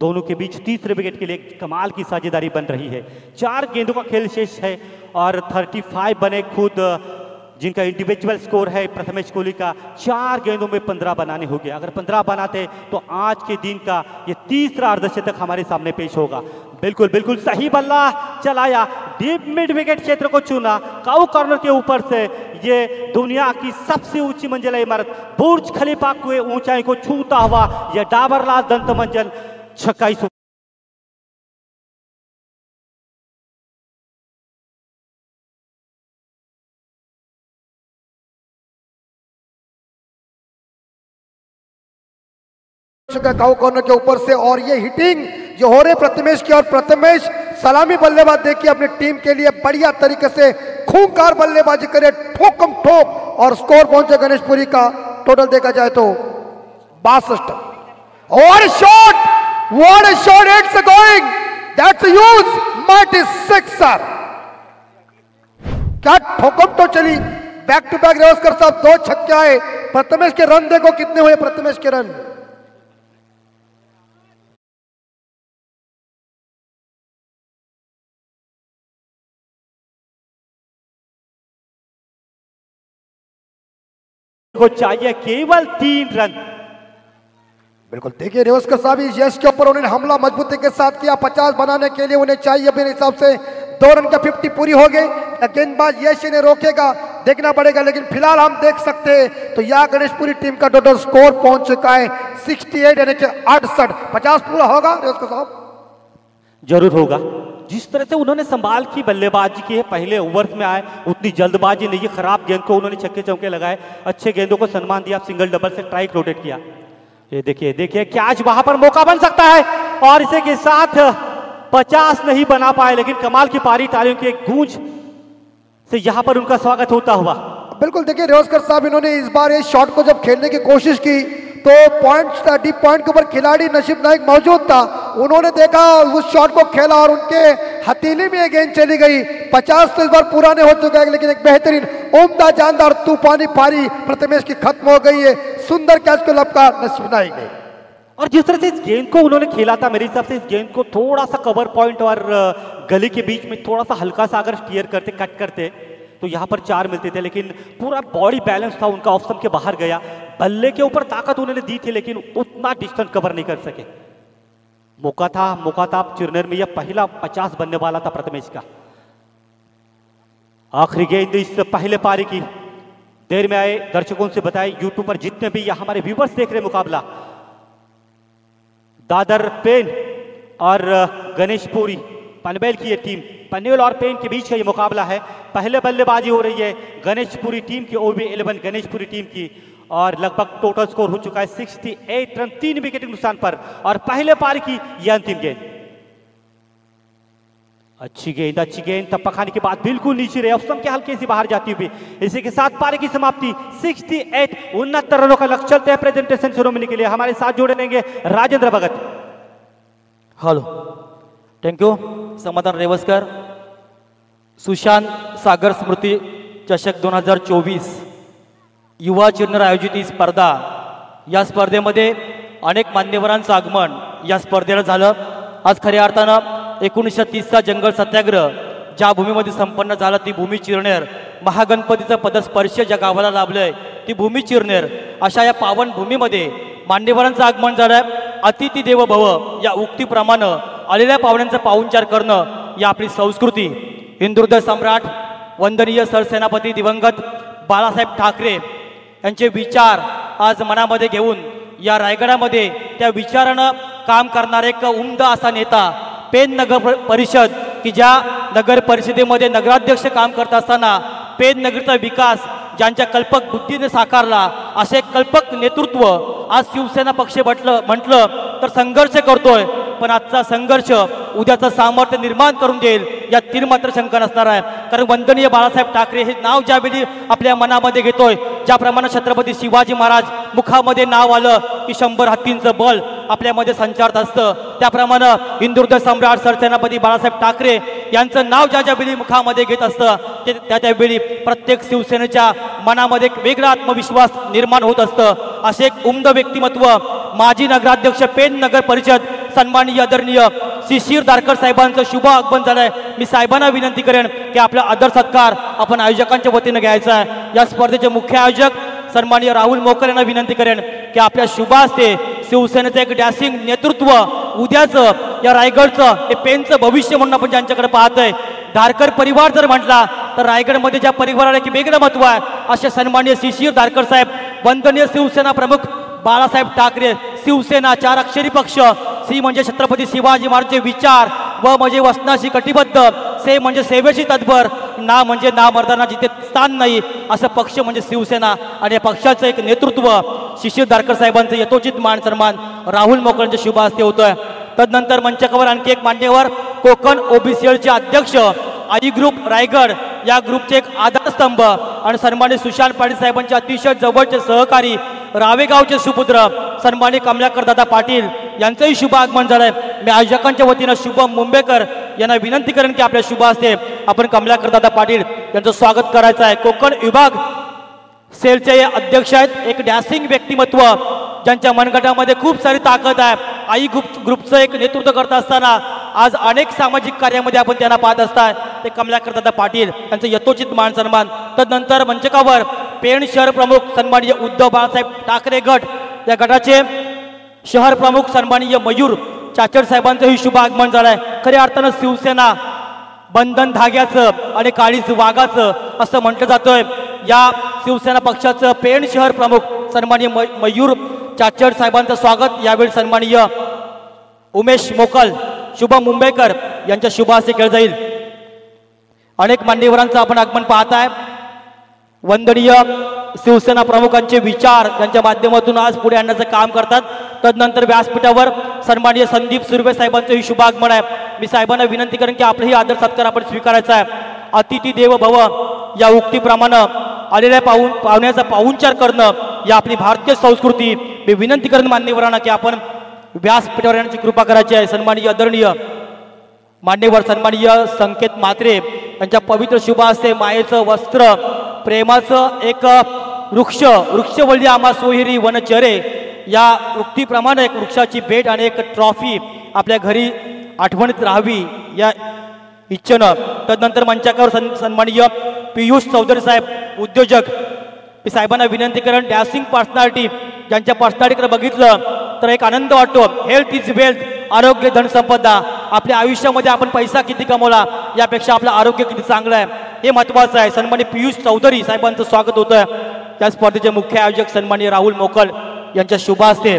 दोनों के बीच तीसरे विकेट के लिए कमाल की साझेदारी बन रही है। 4 गेंदों का खेल शेष है और 35 बने खुद जिनका इंडिविजुअल स्कोर है प्रथमेश कोहली का। 4 गेंदों में 15 बनाने होंगे। अगर 15 बनाते तो आज के दिन का ये तीसरा अर्धशतक हमारे सामने पेश होगा। बिल्कुल बिल्कुल सही बल्ला चलाया, डीप मिड विकेट क्षेत्र को चुना, काउ कॉर्नर के ऊपर से। ये दुनिया की सबसे ऊंची मंजिला इमारत बुर्ज खलीफा की ऊंचाई को छूता हुआ यह डाबरलाल दंत मंजिल 26 काउ कॉर्नर के ऊपर से और ये हिटिंग जो हो रहे प्रथमेश की और प्रथमेश सलामी बल्लेबाज देखिए अपनी टीम के लिए बढ़िया तरीके से खूंखार बल्लेबाजी करे, ठोकम ठोक और स्कोर पहुंचे गणेशपुरी का टोटल देखा जाए तो 62। और shot, what a shot, it's going, that's a huge mighty sixer. क्या ठोकम तो चली, बैक टू बैक रेवस्कर साहब 2 छक्के आए। प्रथमेश के रन देखो कितने हुए प्रथमेश के रन। को चाहिए केवल 3 रन। बिल्कुल देखिए रेवस्कर साहब इस यश के ऊपर उन्होंने हमला मजबूती के साथ किया। 50 बनाने के लिए उन्हें चाहिए मेरे हिसाब से 2 रन का 50 पूरी हो गई। गेंदबाज यश इन्हें रोकेगा देखना पड़ेगा, लेकिन फिलहाल हम देख सकते हैं तो यह गणेशपुरी टीम का टोटल स्कोर पहुंच चुका है 68 यानी कि 68। 50 पूरा होगा रेवस्कर साहब? जरूर होगा। जिस तरह से उन्होंने संभाल की बल्लेबाजी की है, पहले ओवर्स में आए, उतनी जल्दबाजी नहीं, खराब गेंद को उन्होंने छक्के चौके लगाए, अच्छे गेंदों को सम्मान दिया, सिंगल डबल से स्ट्राइक रोटेट किया। ये देखिए देखिए क्या आज वहां पर मौका बन सकता है और इसे के साथ 50 नहीं बना पाए लेकिन कमाल की पारी, तालियों की एक गूंज से यहां पर उनका स्वागत होता हुआ। बिल्कुल देखिए रेवस्कर साहब इन्होंने इस बार इस शॉट को जब खेलने की कोशिश की तो डीप पॉइंट के ऊपर खिलाड़ी नसीब नाइक मौजूद था। उन्होंने देखा उस शॉट को खेला और उनके हथेली में ये गेंद चली गई। 50 तो इस बार पुराने हो चुका है लेकिन एक बेहतरीन उम्दा जानदार तूफानी पारी प्रथमेश की खत्म हो गई है। सुंदर कैच को लपका नसीब नाइक ने। और जिस तरह से इस गेंद को उन्होंने खेला था, मेरे हिसाब से इस गेंद को थोड़ा सा कवर पॉइंट और गली के बीच में थोड़ा सा हल्का सा अगर स्टीयर करते, कट करते तो यहाँ पर 4 मिलते थे, लेकिन पूरा बॉडी बैलेंस था उनका, ऑफ स्टंप के बाहर गया। बल्ले के ऊपर ताकत उन्होंने दी थी लेकिन उतना डिस्टेंस कवर नहीं कर सके। मौका था चिरनेर में, यह पहला 50 बनने वाला था प्रथमेश का। आखिरी गेंद इस पहले पारी की। देर में आए दर्शकों से बताए, यूट्यूब पर जितने भी यहाँ हमारे व्यूवर्स देख रहे मुकाबला, दादर पेन और गणेशपुरी पनवेल की ये टीम, पनवेल और पेन के बीच का ये मुकाबला है। पहले बल्लेबाजी हो रही है गणेशपुरी टीम की, ओबी 11 गणेशपुरी टीम की, और लगभग टोटल स्कोर हो चुका है 68 रन 3 विकेट के नुकसान पर। और पहले पारी की यह अंतिम गेंद, अच्छी गेंद तब पखाने के बाद बिल्कुल नीचे रहे, ऑफ स्टंप के हल्के से बाहर जाती हुई। इसी के साथ पारी की समाप्ति 69 रनों का लक्ष्य। चलते हैं प्रेजेंटेशन सेरेमनी के लिए, हमारे साथ जोड़े रहेंगे राजेंद्र भगत। हेलो, थैंक यू समाधान रेवस्कर। सुशांत सागर स्मृती चषक 2024 युवा चिरनेर आयोजित ही स्पर्धा, या स्पर्धेमध्ये अनेक मान्यवरांचं आगमन या स्पर्धेला झालं। आज खऱ्या अर्थानं 1930चा जंगल सत्याग्रह ज्या भूमीमध्ये संपन्न झाला ती भूमी चिरनेर महागणपतीचं पदस्पर्श ज्या गावाला लाभलंय ती भूमी चिरनेर अशा या पावन भूमीमध्ये मान्यवरांचं आगमन झालंय. अतिथी देव भव या उक्तीप्रमाणे आलेल्या पाहुण्यांचा पाहुणचार करणं या आपली संस्कृती. हिंदुहृदय सम्राट वंदनीय सरसेनापती दिवंगत बाळासाहेब ठाकरे यांचे विचार आज मनामध्ये घेऊन या रायगडामध्ये त्या विचारानं काम करणारा एक उमदा असा नेता पेन नगर परिषद की ज्या नगर परिषदेमध्ये नगराध्यक्ष काम करत असताना पेन नगरचा विकास ज्यांच्या कल्पक बुद्धीने साकारला असे कल्पक नेतृत्व आज शिवसेना पक्ष म्हटलं तर संघर्ष करतोय. पण आजचा संघर्ष उद्याचं सामर्थ्य निर्माण करून देईल यात तीन मात्र शंका नसणार आहे. कारण वंदनीय बाळासाहेब ठाकरे हे नाव ज्यावेळी आपल्या मनामध्ये घेतोय ज्याप्रमाणे छत्रपती शिवाजी महाराज मुखामध्ये नाव आलं की 100 हत्तींचं बळ आपल्यामध्ये संचारत असतं त्याप्रमाणे हिंदुहृदय सम्राट सरसेनापती बाळासाहेब ठाकरे यांचं नाव ज्यावेळी मुखामध्ये घेत असतं त्यावेळी प्रत्येक शिवसेनेच्या मनामध्ये एक वेगळा आत्मविश्वास निर्माण होत असतं. असे एक उमद व्यक्तिमत्व माजी नगराध्यक्ष पेन नगर परिषद सन्माननीय आदरणीय शिशिर दारकर साहेबांचं शुभ आगमन झालंय. मी साहेबांना विनंती करेन की आपला आदर सत्कार आपण आयोजकांच्या वतीनं घ्यायचा आहे. या स्पर्धेचे मुख्य आयोजक सन्माननीय राहुल मोकल यांना विनंती करेन की आपल्या शुभ हस्ते शिवसेनेचं एक डॅशिंग नेतृत्व उद्याचं या रायगडचं हे पेनचं भविष्य म्हणून आपण ज्यांच्याकडे पाहतोय दारकर परिवार जर म्हटला तर रायगडमध्ये ज्या परिवाराला एक वेगळं महत्व आहे असे सन्माननीय शिशिर दारकर साहेब वंदनीय शिवसेना प्रमुख बाळासाहेब ठाकरे शिवसेना 4 अक्षरी पक्ष सी म्हणजे छत्रपती शिवाजी महाराजांचे विचार व म्हणजे वचनाशी कटिबद्ध से म्हणजे सेवेशी तत्पर ना म्हणजे ना मर्दाना जिथे स्थान नाही असं पक्ष म्हणजे शिवसेना आणि या पक्षाचं एक नेतृत्व शिशिर दारकर साहेबांचं यथोचित मान सन्मान राहुल मोकळांच्या शुभ हस्ते होतोय. तदनंतर मंचकावर आणखी एक मान्यवर कोकण ओबीसीएलचे अध्यक्ष आई ग्रुप रायगड या ग्रुपचे एक आधारस्तंभ आणि सन्मानित सुशांत पाटील साहेबांचे अतिशय जवळचे सहकारी रावेगावचे सुपुत्र सन्मानित कमलाकर दादा पाटील यांचंही शुभ आगमन झालंय. मी आयोजकांच्या वतीनं शुभम मुंबईकर यांना विनंती करेन की आपल्या शुभ हस्ते आपण कमलाकर दादा पाटील यांचं स्वागत करायचं आहे. कोकण विभाग सेलचे अध्यक्ष आहेत एक डॅशिंग व्यक्तिमत्व ज्यांच्या मनगटामध्ये खूप सारी ताकद आहे. आई ग्रुपचं एक नेतृत्व करत असताना आज अनेक सामाजिक कार्यामध्ये आपण त्यांना पाहत असताय ते कमलाकर दादा पाटील यांचं यथोचित मान सन्मान. तदनंतर मंचकावर पेण शहर प्रमुख सन्माननीय उद्धव बाळासाहेब ठाकरे गट या गटाचे शहर प्रमुख सन्माननीय मयूर चाचड साहेबांचंही शुभ आगमन झालंय. खऱ्या अर्थानं शिवसेना बंधन धाग्याचं आणि काळीज वाघाचं असं म्हटलं जातंय. या शिवसेना पक्षाचं पेण शहर प्रमुख सन्माननीय मयूर चाचड साहेबांचं स्वागत यावेळी सन्माननीय उमेश मोकल शुभम मुंबईकर यांच्या शुभ हस्ते केलं जाईल. अनेक मान्यवरांचं आपण आगमन पाहताय. वंदनीय शिवसेना प्रमुखांचे विचार यांच्या माध्यमातून आज पुढे आणण्याचं काम करतात. तदनंतर व्यासपीठावर सन्माननीय संदीप सुर्वे साहेबांचंही शुभ आगमन आहे. मी साहेबांना विनंती करेन की आपलाही आदर सत्कार आपण स्वीकारायचा आहे. अतिथी देव भव या उक्तीप्रमाणे आलेल्या पाहुण्याचा पाहुणचार करणं या आपली भारतीय संस्कृती. मी विनंती करेन मान्यवरांना की आपण व्यासपीठावर येण्याची कृपा करायची आहे. सन्माननीय आदरणीय मान्यवर सन्माननीय संकेत म्हात्रे यांच्या पवित्र शुभ हस्ते मायेचं वस्त्र प्रेमाचं एक वृक्षवल्ली आम्हा सोयरी वनचरे या उक्तीप्रमाणे एक वृक्षाची भेट आणि एक ट्रॉफी आपल्या घरी आठवणीत राहावी या इच्छेनं. तदनंतर मंचावर सन्माननीय पियुष चौधरी साहेब उद्योजक. मी साहेबांना विनंती करेन डॅशिंग पर्सनॅलिटी ज्यांच्या पर्सनॅलिटीकडे बघितलं तर एक आनंद वाटतो. हेल्थ इज वेल्थ आरोग्य धनसंपदा. आपल्या आयुष्यामध्ये आपण पैसा किती कमवला यापेक्षा आपलं आरोग्य किती चांगलं आहे हे महत्त्वाचं आहे. सन्माननीय पियुष चौधरी साहेबांचं स्वागत होतं. या स्पर्धेचे मुख्य आयोजक सन्माननीय राहुल मोकल यांच्या शुभ हस्ते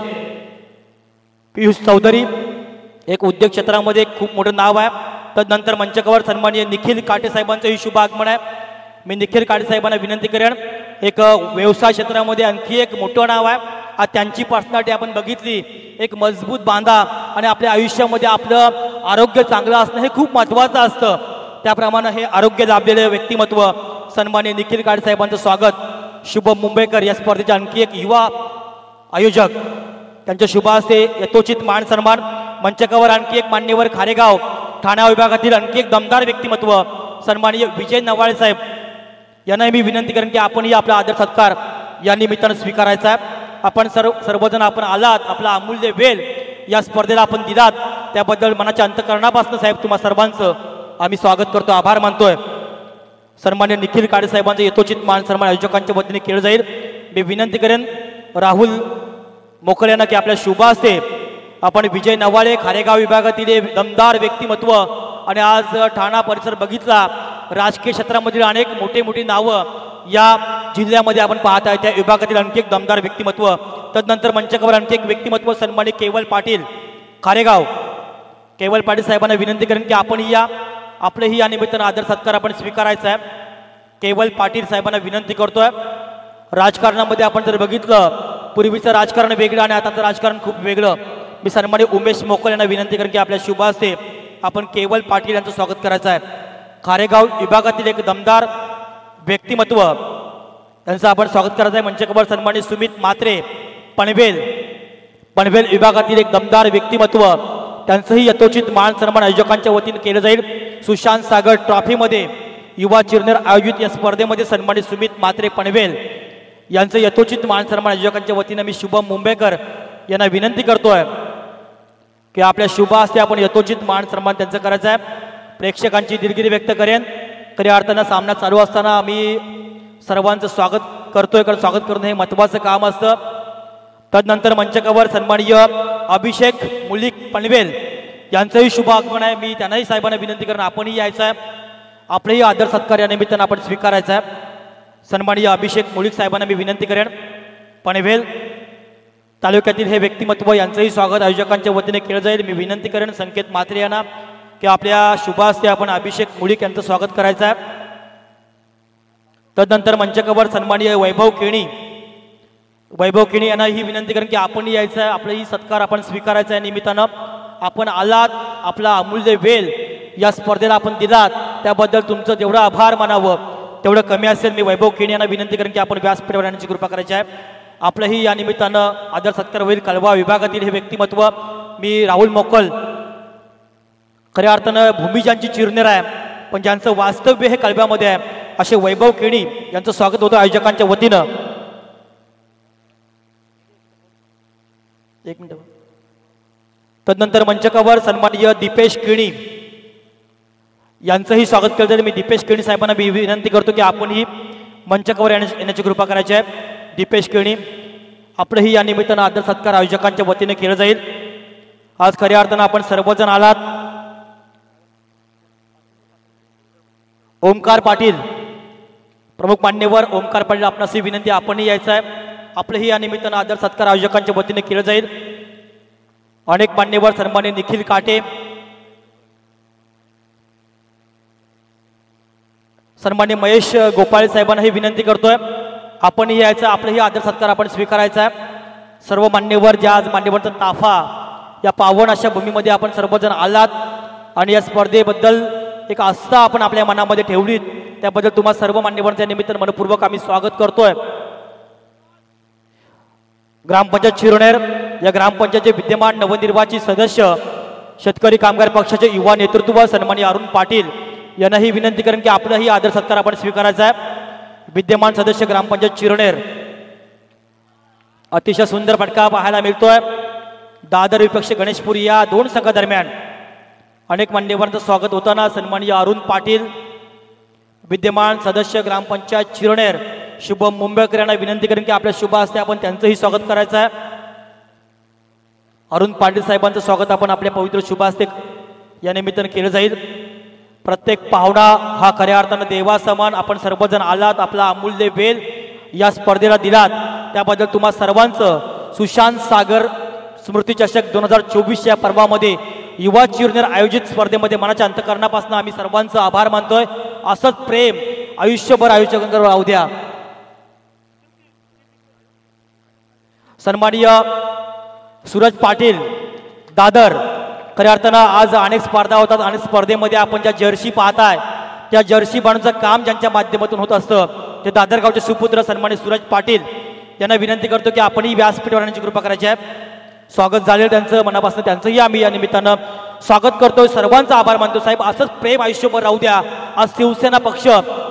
पियुष चौधरी एक उद्योग क्षेत्रामध्ये खूप मोठं नाव आहे. तदनंतर मंचकावर सन्माननीय निखिल काटे साहेबांचंही शुभ आगमन आहे. मी निखिल काटे साहेबांना विनंती करेन एक व्यवसाय क्षेत्रामध्ये आणखी एक मोठं नाव आहे. आज त्यांची पर्सनॅलिटी आपण बघितली एक मजबूत बांधा आणि आपल्या आयुष्यामध्ये आपलं आरोग्य चांगलं असणं हे खूप महत्त्वाचं असतं. त्याप्रमाणे हे आरोग्य लाभलेले व्यक्तिमत्व सन्माननीय निखिल काटे साहेबांचं स्वागत. शुभम मुंबईकर या स्पर्धेचे आणखी एक युवा आयोजक त्यांच्या शुभ हस्ते यथोचित मान सन्मान. मंचकावर आणखी एक मान्यवर खारेगाव ठाणा विभागातील आणखी एक दमदार व्यक्तिमत्व सन्माननीय विजय नवाळे साहेब यांना मी विनंती करेन की आपणही आपला आदर सत्कार या निमित्तानं स्वीकारायचा आहे. आपण सर्वजण आपण आलात आपला अमूल्य वेळ या स्पर्धेला आपण दिलात त्याबद्दल मनाच्या अंतःकरणापासून साहेब तुम्हा सर्वांचं आम्ही स्वागत करतो आभार मानतोय. सन्मान्य निखिल काळे साहेबांचं यथोचित मान सन्मान आयोजकांच्या वतीने केलं जाईल। मी विनंती करेन राहुल मोकल यांना की आपल्या शुभ हस्ते आपण विजय नवाळे खारेगाव विभागातील एक दमदार व्यक्तिमत्व आणि आज ठाणा परिसर बघितला राजकीय क्षेत्रामधील अनेक मोठी नावं या जिल्ह्यामध्ये आपण पाहत आहे त्या विभागातील आणखी एक दमदार व्यक्तिमत्व तदनंतर मंचकावर आणखी एक व्यक्तिमत्व सन्मानित केवल पाटील खारेगाव केवल पाटील साहेबांना विनंती करेन की आपण या आपलेही या निमित्तानं आदर सत्कार आपण स्वीकारायचा आहे। केवल पाटील साहेबांना विनंती करतोय राजकारणामध्ये आपण जर बघितलं पूर्वीचं राजकारण वेगळं आणि आताचं राजकारण खूप वेगळं। मी सन्मानित उमेश मोकल यांना विनंती करेन की आपल्या शुभ हस्ते आपण केवल पाटील यांचं स्वागत करायचं आहे। खारेगाव विभागातील एक दमदार व्यक्तिमत्व यांचं आपण स्वागत करायचं आहे। मंचकावर सन्मानित सुमित म्हात्रे पनवेल विभागातील एक दमदार व्यक्तिमत्व त्यांचंही यथोचित मान सन्मान आयोजकांच्या वतीने केलं जाईल। सुशांत सागर ट्रॉफीमध्ये युवा चिरनेर आयोजित या स्पर्धेमध्ये सन्मानित सुमित म्हात्रे पनवेल यांचं यथोचित मान सन्मान आयोजकांच्या वतीने मी शुभम मुंबईकर यांना विनंती करतोय की आपल्या शुभ हस्ते आपण यथोचित मान सन्मान त्यांचं करायचं आहे। प्रेक्षकांची दिलगिरी व्यक्त करेन खऱ्या अर्थानं सामना चालू असताना आम्ही सर्वांचं स्वागत करतोय कारण स्वागत करणं हे महत्त्वाचं काम असतं। तदनंतर मंचकावर सन्माननीय अभिषेक मुलिक पनवेल यांचंही शुभ आगमन आहे। मी त्यांनाही साहेबांना विनंती करेन आपणही यायचं आहे आपलेही आदर सत्कार या निमित्तानं आपण स्वीकारायचा आहे। सन्माननीय अभिषेक मुलिक साहेबांना मी विनंती करेन पनवेल तालुक्यातील हे व्यक्तिमत्व यांचंही स्वागत आयोजकांच्या वतीने केलं जाईल। मी विनंती करेन संकेत म्हात्रे यांना की आपल्या शुभ हस्ते आपण अभिषेक मुलिक यांचं स्वागत करायचं आहे। तदनंतर मंचकावर सन्माननीय वैभव केणी यांना ही विनंती करेन की आपणही यायचं आहे आपलाही सत्कार आपण स्वीकारायचा आहे। निमित्तानं आपण आलात आपला अमूल्य वेळ या स्पर्धेला आपण दिलात त्याबद्दल तुमचं जेवढं आभार मानावं तेवढं कमी असेल। मी वैभव केणी यांना विनंती करेन की आपण व्यासपीठावर येण्याची कृपा करायची आहे। आपलंही या निमित्तानं आदर सत्कार होईल। कळवा विभागातील हे व्यक्तिमत्व मी राहुल मोकल खऱ्या अर्थानं भूमिजांची चिरनेर आहे पण ज्यांचं वास्तव्य हे कळव्यामध्ये आहे असे वैभव केणी यांचं स्वागत होतं आयोजकांच्या वतीनं। एक मिनिट। तदनंतर मंचकावर सन्माननीय दीपेश केणी यांचंही स्वागत केलं जाईल। मी दीपेश केणी साहेबांना विनंती करतो की आपणही मंचकावर येण्याची कृपा करायची आहे। दीपेश केणी आपलंही या निमित्तानं आदर सत्कार आयोजकांच्या वतीने केलं जाईल। आज खऱ्या अर्थानं आपण सर्वजण आलात। ओमकार पाटील प्रमुख मान्यवर ओमकार पाटील आपणास विनंती आपणही यायचं आहे आपलंही या निमित्तानं आदर सत्कार आयोजकांच्या वतीने केलं जाईल। अनेक मान्यवर सन्माननीय निखिल काटे सन्माननीय महेश गोपाळे साहेबांना ही विनंती करतोय आपणही यायचं आपलंही आदर सत्कार आपण स्वीकारायचा आहे। सर्व मान्यवर ज्या आज मान्यवरचा ताफा या पावन अशा भूमीमध्ये आपण सर्वजण आलात आणि या स्पर्धेबद्दल एक आस्था आपण आपल्या मनामध्ये ठेवलीत त्याबद्दल तुम्हा सर्व मान्यवरांच्या निमित्तानं मनपूर्वक आम्ही स्वागत करतोय। ग्रामपंचायत शिरोनेर या ग्रामपंचायतचे विद्यमान नवनिर्वाचित सदस्य शेतकरी कामगार पक्षाचे युवा नेतृत्व सन्माननीय अरुण पाटील यांना ही विनंती करेन की आपलाही आदर सत्कार आपण स्वीकारायचा आहे। विद्यमान सदस्य ग्रामपंचायत शिरोनेर अतिशय सुंदर फटका पाहायला मिळतोय। दादर विपक्ष गणेशपुरी या दोन संघादरम्यान अनेक मान्यवरांचं स्वागत होताना सन्माननीय अरुण पाटील विद्यमान सदस्य ग्रामपंचायत शिरोनेर शुभम मुंबईकर यांना विनंती करेन की आपल्या शुभ हस्ते आपण त्यांचंही स्वागत करायचं आहे। अरुण पाटील साहेबांचं स्वागत आपण आपल्या पवित्र शुभ हस्ते या निमित्तानं केलं जाईल। प्रत्येक पाहुणा हा खऱ्या अर्थानं देवासमान आपण सर्वजण आलात आपला अमूल्य वेळ या स्पर्धेला दिलात त्याबद्दल तुम्हा सर्वांचं सुशांत सागर स्मृती चषक 2024 या पर्वामध्ये युवा चिरनेर आयोजित स्पर्धेमध्ये मनाच्या अंतःकरणापासून आम्ही सर्वांचं आभार मानतोय। असंच प्रेम आयुष्यभर आयोजकांकडे राहू द्या। सन्माननीय सूरज पाटील दादर खऱ्या अर्थानं आज अनेक स्पर्धा होतात आणि स्पर्धेमध्ये आपण ज्या जर्सी पाहताय त्या जर्सी बनवण्याचं काम ज्यांच्या माध्यमातून होत असतं ते दादरगावचे सुपुत्र सन्मानित सूरज पाटील यांना विनंती करतो की आपणही व्यासपीठावर येण्याची कृपा करायची आहे। स्वागत झालेलं त्यांचं मनापासून त्यांचंही आम्ही या निमित्तानं स्वागत करतोय। सर्वांचा आभार मानतो साहेब असंच प्रेम आयुष्यभर राहू द्या। आज शिवसेना पक्ष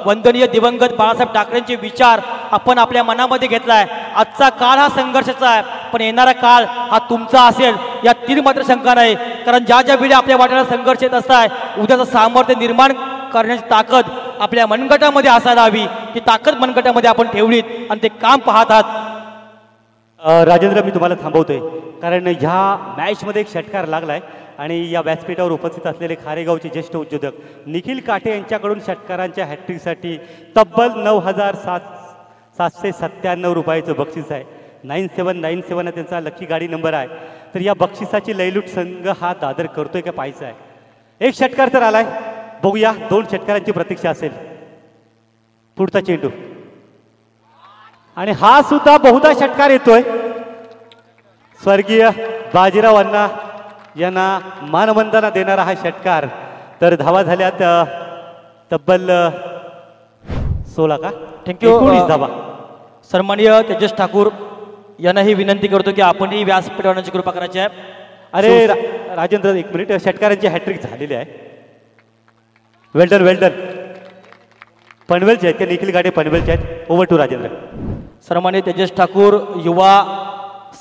वंदनीय दिवंगत बाळासाहेब ठाकरेंचे विचार आपण आपल्या मनामध्ये घेतलाय। आजचा काळ हा संघर्षाचा आहे पण येणारा काळ हा तुमचा असेल यातील मात्र शंका नाही कारण ज्या ज्या वेळी आपल्या वाट्याला संघर्ष येत असताय उद्याचं सामर्थ्य निर्माण करण्याची ताकद आपल्या मनगटामध्ये असायला हवी. ती ताकद मनगटामध्ये आपण ठेवलीत आणि ते काम पाहतात. राजेंद्र, मी तुम्हाला थांबवतोय कारण ह्या मॅचमध्ये एक षटकार लागलाय आणि या व्यासपीठावर उपस्थित असलेले खारेगावचे ज्येष्ठ उद्योजक निखिल काटे यांच्याकडून षटकारांच्या हॅट्रिकसाठी तब्बल 9,797 रुपयाचं बक्षीस आहे. 9797 हा त्यांचा लकी गाडी नंबर आहे. तर या बक्षिसाची लयलूट संघ हा दादर करतोय का पाहायचं आहे. एक षटकार तर आलाय, बघूया. 2 षटकारांची प्रतीक्षा असेल. पुढचा चेंडू आणि हा सुद्धा बहुधा षटकार येतोय. स्वर्गीय बाजीराव अण्णा यांना मानवंदना देणारा हा षटकार. तर धावा झाल्यात तब्बल 16 का? थँक्यू. 19 धावा. सन्माननीय तेजस ठाकूर यांनाही विनंती करतो की आपणही व्यासपीठावरची कृपा करायची आहे. अरे राजेंद्र, एक मिनिट. षटकारांची हॅट्रिक झालेली आहे. वेल्डन वेल्डन पनवेलचे आहेत ते निखिल गाडे पनवेलचे आहेत. Over to Rajendra. सन्माननीय तेजस ठाकूर युवा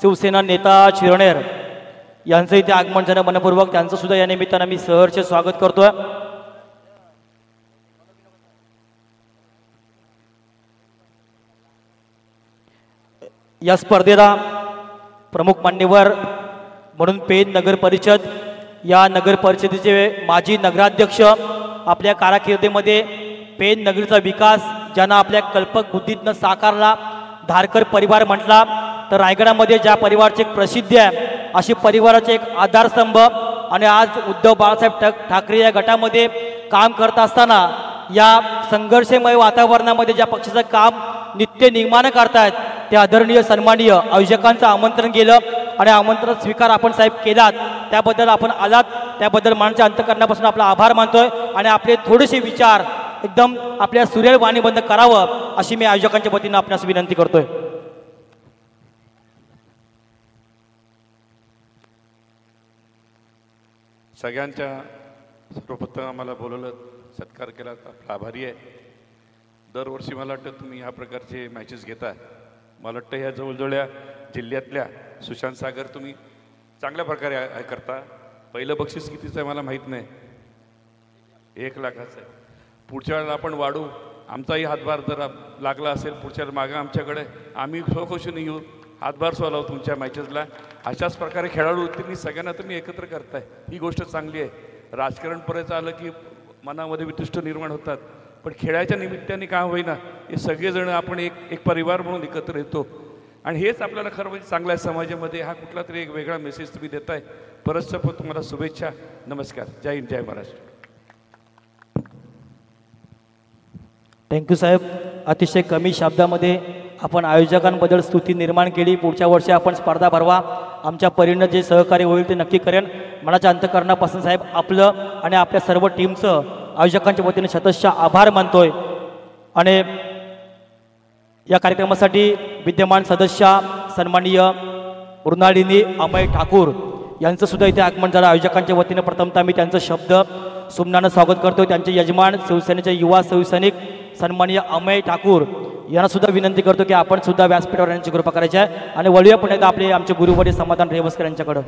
शिवसेना नेता चिरनेर यांचं इथे आगमन झालं मनपूर्वक. त्यांचं सुद्धा या निमित्तानं मी सहर्ष स्वागत करतोय. या स्पर्धेला प्रमुख मान्यवर म्हणून पेन नगर परिषद, या नगर परिषदेचे माजी नगराध्यक्ष, आपल्या कारकिर्दीमध्ये पेन नगरीचा विकास ज्यांना आपल्या कल्पक बुद्धीतनं साकारला, धारकर परिवार म्हटला तर रायगडामध्ये ज्या परिवाराची एक प्रसिद्धी आहे अशी परिवाराचे एक आधारस्तंभ. आणि आज उद्धव बाळासाहेब ठाकरे या गटामध्ये काम करत असताना या संघर्षमय वातावरणामध्ये ज्या पक्षाचं काम नित्य निर्माण करतायत ते आदरणीय सन्माननीय आयोजकांचं आमंत्रण गेलं आणि आमंत्रण स्वीकार आपण साहेब केलात, त्याबद्दल आपण आलात, त्याबद्दल मानच्या अंतःकरणापासून आपला आभार मानतोय. आणि आपले थोडेसे विचार एकदम आपल्या सुरेल वाणीबंद करावं अशी मी आयोजकांच्या वतीनं आपणास विनंती करतोय. सगळ्यांच्या सर्वप्रथम आम्हाला बोलवलं, सत्कार केला, आपला आभारी आहे. दरवर्षी मला वाटतं तुम्ही ह्या प्रकारचे मॅचेस घेता. मला वाटतं ह्या जवळजवळ या जिल्ह्यातल्या सुशांत सागर तुम्ही चांगल्या प्रकारे करता. पहिलं बक्षीस कितीचं आहे मला माहीत नाही, 1 लाखाचं आहे. पुढच्या वेळेला आपण वाढू. आमचाही हातभार जर लागला असेल पुढच्या मागं आमच्याकडे, आम्ही स्वखुशीने येऊ, हातभार सोलावू तुमच्या मॅचेसला. अशाच प्रकारे खेळाडू वृत्तींनी सगळ्यांना तुम्ही एकत्र करताय, ही गोष्ट चांगली आहे. राजकारण परत आलं की मनामध्ये वितुष्ट निर्माण होतात, पण खेळाच्या निमित्ताने काय होईना हे सगळेजण आपण एक परिवार म्हणून एकत्र येतो. आणि हेच आपल्याला खरं म्हणजे चांगलं आहे समाजामध्ये. हा कुठला तरी एक वेगळा मेसेज तुम्ही देताय. परस्पर तुम्हाला शुभेच्छा. नमस्कार. जय हिंद, जय महाराष्ट्र. थँक्यू साहेब. अतिशय कमी शब्दामध्ये आपण आयोजकांबद्दल स्तुती निर्माण केली. पुढच्या वर्षी आपण स्पर्धा भरवा. आमच्या परीनं जे सहकार्य होईल ते नक्की करेन. मनाच्या अंतःकरणापासून साहेब आपलं आणि आपल्या सर्व टीमचं आयोजकांच्या वतीने शतशः आभार मानतोय. आणि या कार्यक्रमासाठी विद्यमान सदस्य सन्माननीय मृणालिनी अमय ठाकूर यांचं सुद्धा इथे आगमन झालं. आयोजकांच्या वतीने प्रथमतः मी त्यांचं शब्द सुमनानं स्वागत करतो. त्यांचे यजमान शिवसेनेचे युवा शिवसैनिक सन्माननीय अमय ठाकूर यांना सुद्धा विनंती करतो की आपण सुद्धा व्यासपीठावर यांची कृपा करायची आहे. आणि वळूया पुन्हा एकदा आपले आमचे गुरुवडी समाधान रेवस्कर यांच्याकडं.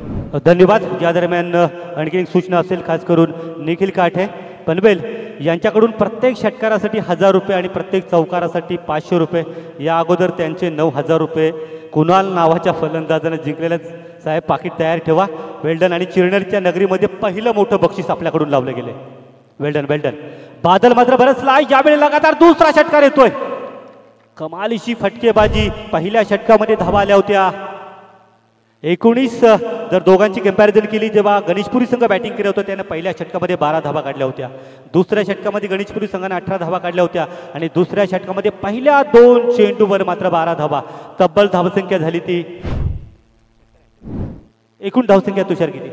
धन्यवाद. या दरम्यान आणखी एक सूचना असेल, खास करून निखिल काठे पनवेल यांच्याकडून प्रत्येक षटकारासाठी 1000 रुपये आणि प्रत्येक चौकारासाठी 500 रुपये. या अगोदर त्यांचे 9000 रुपये कुणाल नावाच्या फलंदाजानं जिंकलेलं साहेब पाकिट तयार ठेवा. वेल्डन आणि चिरनेरच्या नगरीमध्ये पहिलं मोठं बक्षीस आपल्याकडून लावलं गेले. Well done well done. बादल मात्र बरसला. यावेळी लगातार दुसरा षटकार येतोय. कमालीची फटकेबाजी. पहिल्या षटकामध्ये धावा आल्या होत्या 19. जर दोघांची कंपॅरिझन केली, जेव्हा गणेशपुरी संघ बॅटिंग केलं होतं त्यानं पहिल्या षटकामध्ये 12 धावा काढल्या होत्या. दुसऱ्या षटकामध्ये गणेशपुरी संघाने 18 धावा काढल्या होत्या आणि दुसऱ्या षटकामध्ये पहिल्या 2 चेंडूवर मात्र 12 धावा. तब्बल धावसंख्या झाली ती. एकूण धावसंख्या तुषार किती?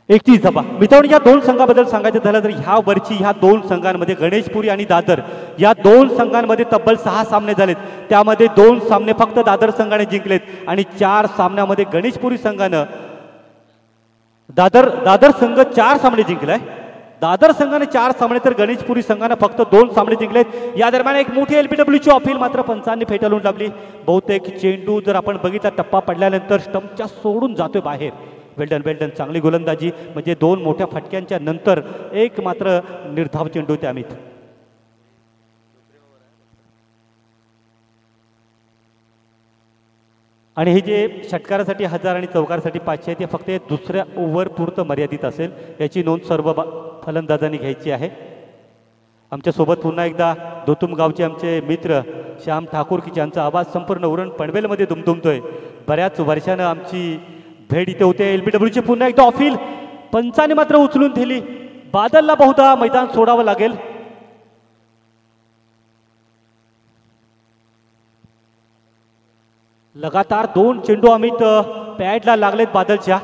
31 धावा. मित्रांनो, या 2 संघाबद्दल सांगायचं झालं तर ह्या वरची ह्या 2 संघांमध्ये गणेशपुरी आणि दादर या 2 संघांमध्ये तब्बल 6 सामने झालेत. त्यामध्ये 2 सामने फक्त दादर संघाने जिंकलेत आणि 4 सामन्यामध्ये गणेशपुरी संघानं दादर संघ 4 सामने जिंकलाय. दादर संघाने 4 सामने तर गणेशपुरी संघानं फक्त 2 सामने जिंकलेत. या दरम्यान एक मोठी LBWची अपील मात्र पंचांनी फेटाळून लावली. बहुतेक चेंडू जर आपण बघितला टप्पा पडल्यानंतर स्टंपच्या सोडून जातोय बाहेर. वेल्डन चांगली गोलंदाजी, म्हणजे 2 मोठ्या फटक्यांच्या नंतर एक मात्र निर्धाव चेंडू होते अमित. आणि हे जे षटकारासाठी 1000 आणि चौकारासाठी 500 ते फक्त दुसऱ्या ओव्हर पुरतं मर्यादित असेल, याची नोंद सर्व फलंदाजांनी घ्यायची आहे. आमच्यासोबत पुन्हा एकदा दोतुम गावचे आमचे मित्र श्याम ठाकूर की ज्यांचा आवाज संपूर्ण उरण पनवेलमध्ये दुमदुमतोय. बऱ्याच वर्षानं आमची भेट इथे होते. LBWचे पुन्हा एकदा ऑफिल पंचाने मात्र उचलून दिली. बादलला बहुधा मैदान सोडावं लागेल. लगातार 2 चेंडू अमित पॅडला लागलेत बादलच्या.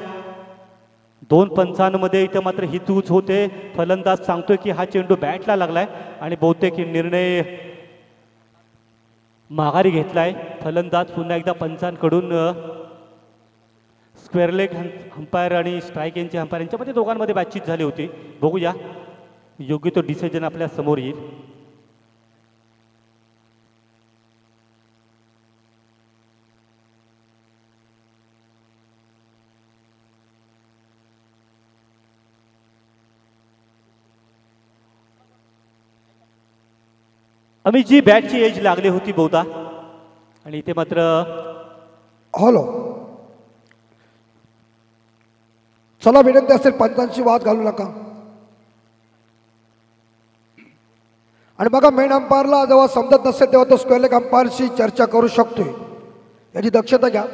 2 पंचांमध्ये इथं मात्र ही चूक होते. फलंदाज सांगतोय की हा चेंडू बॅटला लागलाय आणि बहुतेक निर्णय माघारी घेतलाय. फलंदाज पुन्हा एकदा पंचांकडून स्क्वेअर लेग अंपायर आणि स्ट्राईक यांचे अंपायर यांच्यामध्ये दोघांमध्ये बातचीत झाली होती. बघूया योग्य तो डिसिजन आपल्या समोर येईल. आम्ही जी बॅटची एज लागली होती बहुधा, आणि इथे मात्र हॅलो, चला विनंती असेल पंचांची वाद घालू नका. आणि बघा मेन अंपायरला जेव्हा समजत नसेल तेव्हा तो स्क्वेअर लेग अंपायरशी चर्चा करू शकतोय, याची दक्षता घ्या.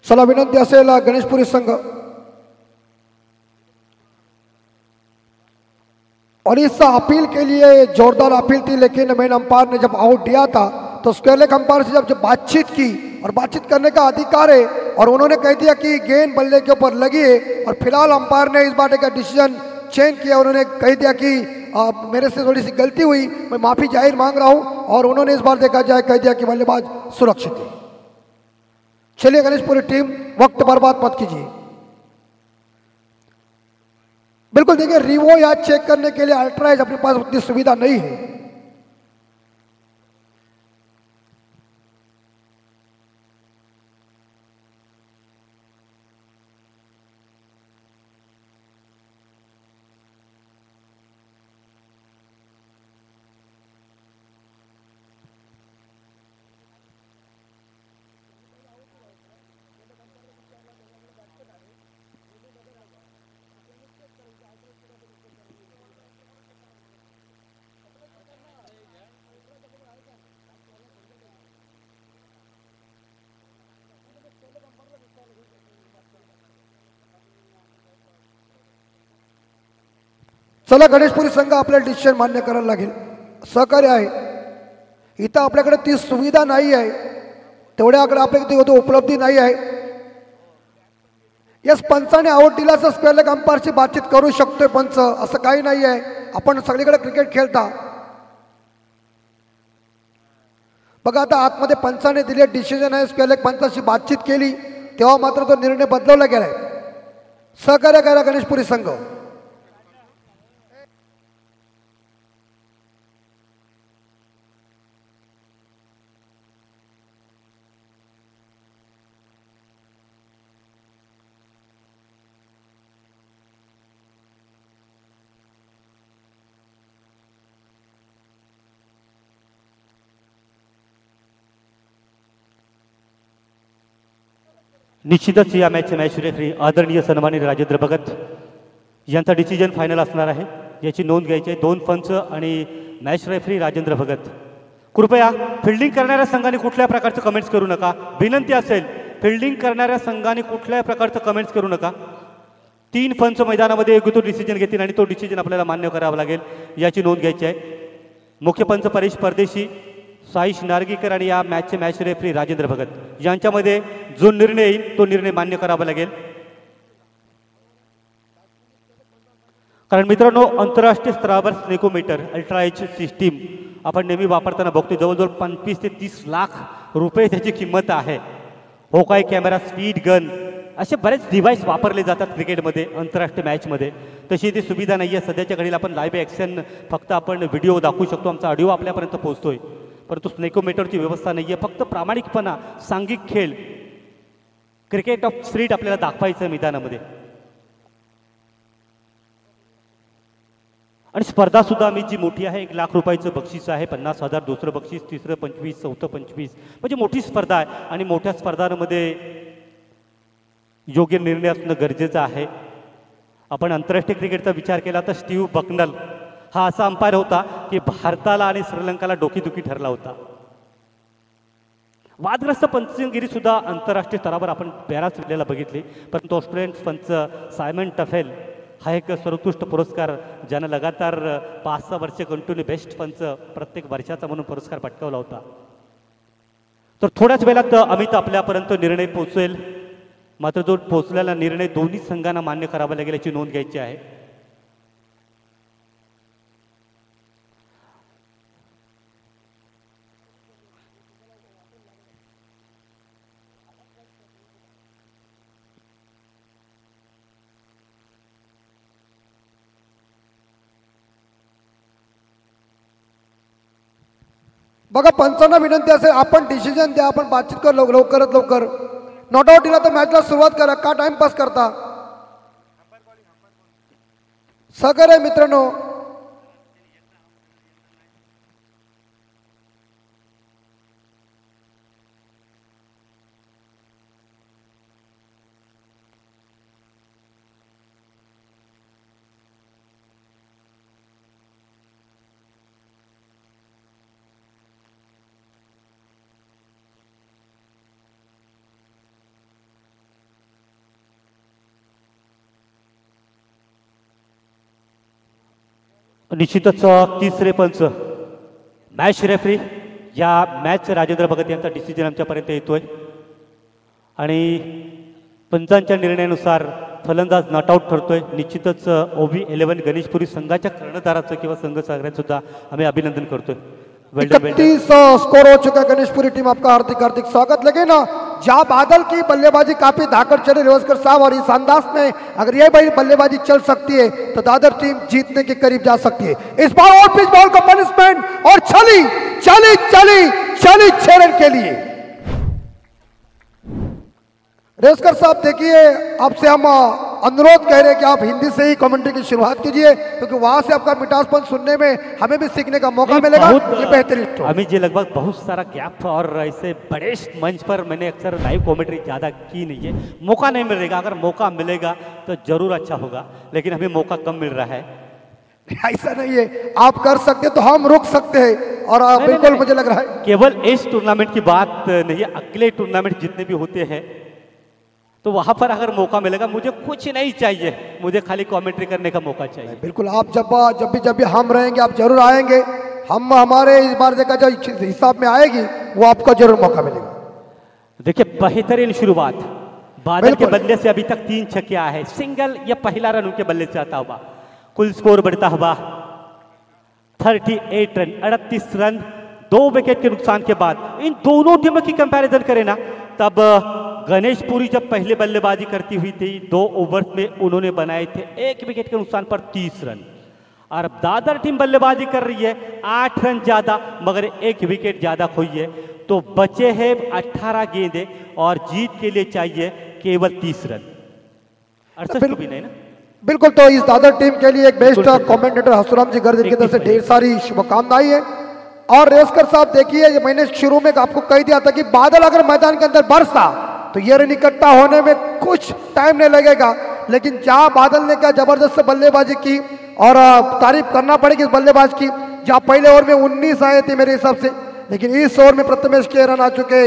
चला विनंती असेल गणेशपुरी संघ, और इस अपील के लिए जोरदार अपील थी, लेकिन मेन अंपायर ने जब आउट दिया था तो स्क्वेयर लेग अंपायर से जब बातचीत की, और बातचीत करने का अधिकार है, और उन्होंने कह दिया कि गेंद बल्ले के ऊपर लगी है, और फिलहाल अंपायर ने इस बार का डिसीजन चेंज किया. उन्होंने कह दिया कि मेरे से थोड़ी सी गलती हुई, मैं माफ़ी जाहिर मांग रहा हूं, और उन्होंने इस बार देखा जाए कह दिया कि बल्लेबाज सुरक्षित है. चलिए गणेशपुरी टीम, वक्त बर्बाद मत कीजिए. बिल्कुल देखिए, रिवो या चेक करने के लिए अल्ट्राइज अपने पास उतनी सुविधा नहीं है. चला गणेशपुरी संघ आपल्याला डिसिजन मान्य करायला लागेल. सहकार्य आहे, इथं आपल्याकडे ती सुविधा नाही आहे, तेवढ्याकडे आपल्याकडे ती उपलब्धी नाही आहे. यस, पंचाने आउट दिला असं स्क्वेअर लेग अंपायरची बातचीत करू शकतोय पंच, असं काही नाही आहे. आपण सगळीकडे क्रिकेट खेळता. बघा आता आतमध्ये पंचाने दिले डिसिजन आहे, स्क्वेअर लेग पंचाशी बातचीत केली तेव्हा मात्र तो निर्णय बदलवला गेलाय. सहकार्य करा गणेशपुरी संघ. निश्चितच या मॅचचे मॅच रेफरी आदरणीय सन्माननीय राजेंद्र भगत यांचा डिसिजन फायनल असणार आहे, याची नोंद घ्यायची आहे. 2 पंच आणि मॅच रेफरी राजेंद्र भगत. कृपया फिल्डिंग करणाऱ्या संघाने कुठल्या प्रकारचं कमेंट्स करू नका. विनंती असेल, फिल्डिंग करणाऱ्या संघाने कुठल्याही प्रकारचं कमेंट्स करू नका. 3 पंच मैदानामध्ये योग्य तो डिसिजन घेतील आणि तो डिसिजन आपल्याला मान्य करावा लागेल, याची नोंद घ्यायची आहे. मुख्य पंच परेश परदेशी, साईश नार्गीकर आणि या मॅचचे मॅच रेफरी राजेंद्र भगत यांच्यामध्ये जो निर्णय येईल तो निर्णय मान्य करावा लागेल. कारण मित्रांनो, आंतरराष्ट्रीय स्तरावर स्नेकोमीटर अल्ट्रा एच सिस्टीम आपण नेहमी वापरताना बघतो. जवळजवळ 25 ते 30 लाख रुपये त्याची किंमत आहे. होकाय कॅमेरा, स्पीड गन असे बरेच डिव्हाइस वापरले जातात क्रिकेटमध्ये, आंतरराष्ट्रीय मॅचमध्ये. तशी ती सुविधा नाही आहे सध्याच्या घडीला. आपण लाईव्ह ॲक्शन फक्त आपण व्हिडिओ दाखवू शकतो, आमचा ऑडिओ आपल्यापर्यंत पोहोचतोय, परंतु स्नेकोमीटरची व्यवस्था नाही आहे. फक्त प्रामाणिकपणा, सांघिक खेळ, क्रिकेट ऑफ स्ट्रीट आपल्याला दाखवायचं आहे मैदानामध्ये. आणि स्पर्धा सुद्धा आम्ही जी मोठी आहे, 1 लाख रुपयाचं बक्षीस आहे, 50,000 दुसरं बक्षीस, तिसरं 25, चौथं 25, म्हणजे मोठी स्पर्धा आहे. आणि मोठ्या स्पर्धांमध्ये योग्य निर्णय असणं गरजेचं आहे. आपण आंतरराष्ट्रीय क्रिकेटचा विचार केला तर स्टीव्ह बकनल हा असा अंपायर होता की भारताला आणि श्रीलंकाला डोकीदुखी ठरला होता. वादग्रस्त पंचगिरी सुद्धा आंतरराष्ट्रीय स्तरावर आपण बऱ्याच वेळेला बघितली, परंतु ऑस्ट्रेलियन पंच सायमन टफेल हा एक सर्वोत्कृष्ट पुरस्कार, ज्यानं लगातार 5-6 वर्ष कंटिन्यू बेस्ट पंच प्रत्येक वर्षाचा म्हणून पुरस्कार पटकावला होता. तर थोड्याच वेळात अमित आपल्यापर्यंत निर्णय पोहोचेल. मात्र जो पोहोचलेला निर्णय दोन्ही संघांना मान्य करावा लागेल याची नोंद घ्यायची आहे. बघा, पंचांना विनंती असेल आपण डिसिजन द्या, आपण बातचीत कर लवकरात लवकर. नॉट आउट दिला तर मॅचला सुरुवात करा, का टाइमपास करता. सहकार्य मित्रांनो, निश्चितच तिसरे पंच मॅच रेफरी या मॅच राजेंद्र भगत यांचा डिसिजन आमच्यापर्यंत येतोय आणि पंचांच्या निर्णयानुसार फलंदाज नॉट आउट ठरतोय. निश्चितच OB11 गणेशपुरी संघाच्या कर्णधाराचं किंवा संघ सागऱ्याचं सुद्धा आम्ही अभिनंदन करतोय. 31 स्कोर हो चुका है गणेशपुरी टीम, आपका हार्दिक हार्दिक स्वागत. लेकिन जहाँ बादल की बल्लेबाजी काफी धाकड़ चले रेवस्कर साहब, और इस अंदाज में अगर ये भाई बल्लेबाजी चल सकती है तो दादर टीम जीतने के करीब जा सकती है. इस बार और पिच बॉल का पनिशमेंट और चली चली चली चली 6 रन के लिए. रेवस्कर साहब देखिए, आपसे हम अनुरोध कह रहे हैं कि आप हिंदी से ही कमेंट्री की शुरुआत कीजिए, क्योंकि वहां से आपका मिठासपन सुनने में हमें भी सीखने का मौका मिलेगा. ये बेहतरीन अभी जी लगभग बहुत सारा गैप और ऐसे बड़े मंच पर मैंने अक्सर लाइव कमेंट्री ज़्यादा की नहीं है. मौका नहीं मिलेगा, अगर मौका मिलेगा तो जरूर अच्छा होगा, लेकिन हमें मौका कम मिल रहा है. ऐसा नहीं है, आप कर सकते तो हम रुक सकते हैं. और बिल्कुल मुझे लग रहा है केवल इस टूर्नामेंट की बात नहीं है, अगले टूर्नामेंट जितने भी होते हैं तो वहां पर अगर मौका मिलेगा, मुझे कुछ नहीं चाहिए, मुझे खाली कमेंट्री करने का मौका चाहिए. बिल्कुल, आप जब भी हम रहेंगे आप जरूर आएंगे. हम हमारे इस बार देखा जो हिसाब में आएगी वो आपको जरूर मौका मिलेगा. देखिए, बेहतरीन शुरुआत बादल के बल्ले से. अभी तक 3 छक्के आए हैं, सिंगल या पहला रन उनके बल्ले से आता हुआ. कुल स्कोर बढ़ता हुआ 38 रन, 38 रन 2 विकेट के नुकसान के बाद. इन दोनों टीमों की कंपैरिजन करें ना, तब गणेशपुरी जब पहले बल्लेबाजी करती हुई थी 2 ओवर में उन्होंने बनाए थे 1 विकेट के नुकसान पर 30 रन. और अब दादर टीम बल्लेबाजी कर रही है 8 रन ज्यादा मगर 1 विकेट ज्यादा खोई है, तो बचे हैं 18 गेंदें और जीत के लिए चाहिए केवल 30 रन. 68 भी नहीं ना. बिल्कुल, तो इस दादर टीम के लिए एक बेस्ट कमेंटेटर हसुराम जी गर्दन की तरफ से ढेर सारी शुभकामनाएं हैं. और रेवस्कर साहब देखिए, मैंने शुरू में आपको कह दिया था कि बादल अगर मैदान के अंदर बरसा तो ये रन इकट्ठा होने में कुछ टाइम नहीं लगेगा. लेकिन जहां बादल ने क्या जबरदस्त बल्लेबाजी की, और तारीफ करना पड़ेगी इस बल्लेबाज की, जहां पहले ओवर में 19 आए थे मेरे हिसाब से, लेकिन इस ओवर में प्रथमेश के रन आ चुके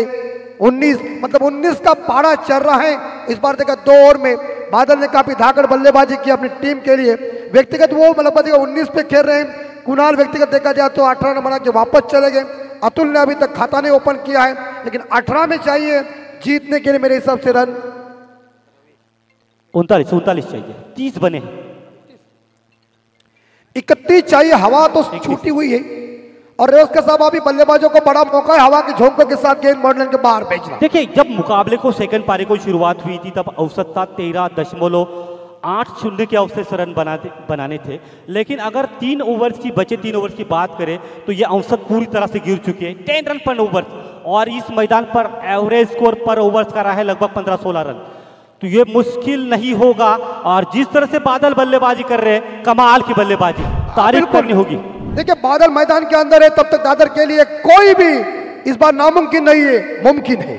19, मतलब 19 का पारा चल रहा है. इस बार देखा 2 ओवर में बादल ने काफी धाकड़ बल्लेबाजी की अपनी टीम के लिए. व्यक्तिगत वो बल्लेबाजी 19 पे खेल रहे हैं. कुणाल व्यक्तिगत देखा जाए तो 18 रन बना के वापस चले गए. अतुल ने अभी तक खाता नहीं ओपन किया है, लेकिन 18 में चाहिए जीतने के लिए मेरे हिसाब से रन 39 चाहिए. 30 बने, 31 चाहिए. हवा तो छूटी हुई है, और रेवस्कर साहब अभी बल्लेबाजों को बड़ा मौका है हवा के झोंकों के साथ गेंद मॉडल के बाहर भेजना. देखिए, जब मुकाबले को सेकंड पारी को शुरुआत हुई थी तब औसत था 13.8 8-0 के अवसर से रन बनाने थे, लेकिन अगर 3 ओवर्स की बचे 3 ओवर्स की बात करें तो ये औसत पूरी तरह से गिर चुके हैं। 10 रन पर ओवर और इस मैदान पर एवरेज स्कोर पर ओवर्स का रहा है लगभग 15-16 रन। तो ये मुश्किल नहीं होगा और जिस तरह से बादल बल्लेबाजी कर रहे हैं, कमाल की बल्लेबाजी, तारीफ करनी होगी। देखिए बादल मैदान के अंदर है, तब तक दादर के लिए कोई भी इस बार नामुमकिन नहीं है, मुमकिन है।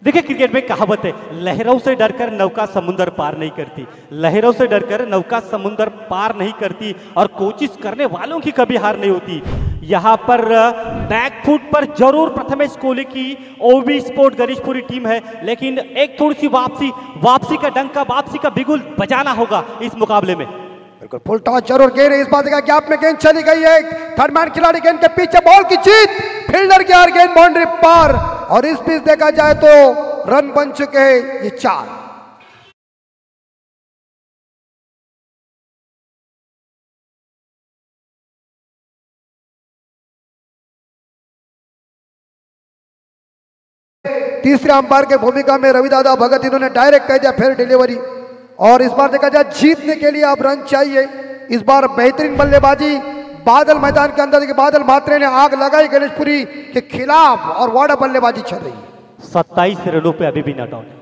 देखिए क्रिकेट में कहावत है, लहरों से डरकर नौका समुंदर पार नहीं करती। लहरों से डरकर नौका समुंदर पार नहीं करती और कोशिश करने वालों की कभी हार नहीं होती। यहाँ पर बैकफुट पर जरूर प्रथमेश कोहली की ओबी स्पोर्ट गणेशपुरी टीम है, लेकिन एक थोड़ी सी वापसी का डंका, वापसी का बिगुल बजाना होगा इस मुकाबले में। बिल्कुल फुल टॉस जरूर गेंद है, इस बात का गैप में गेंद चली गई है, थर्ड मैन खिलाड़ी गेंद के पीछे, बॉल की जीत, फील्डर की गेंद बाउंड्री पार और इस बीच देखा जाए तो रन बन चुके हैं ये 4। तीसरे अंपायर के भूमिका में रविदादा भगत, इन्होंने डायरेक्ट कह दिया फिर डिलीवरी और इस बार देखा जाए जीतने के लिए अब रन चाहिए। इस बार बेहतरीन बल्लेबाजी बादल मैदान के अंदर, देखिए बादल मात्रे ने आग लगाई गणेशपुरी के खिलाफ और वाड़ा बल्लेबाजी चल रही है। 27 रनों पे अभी भी नॉट आउट है।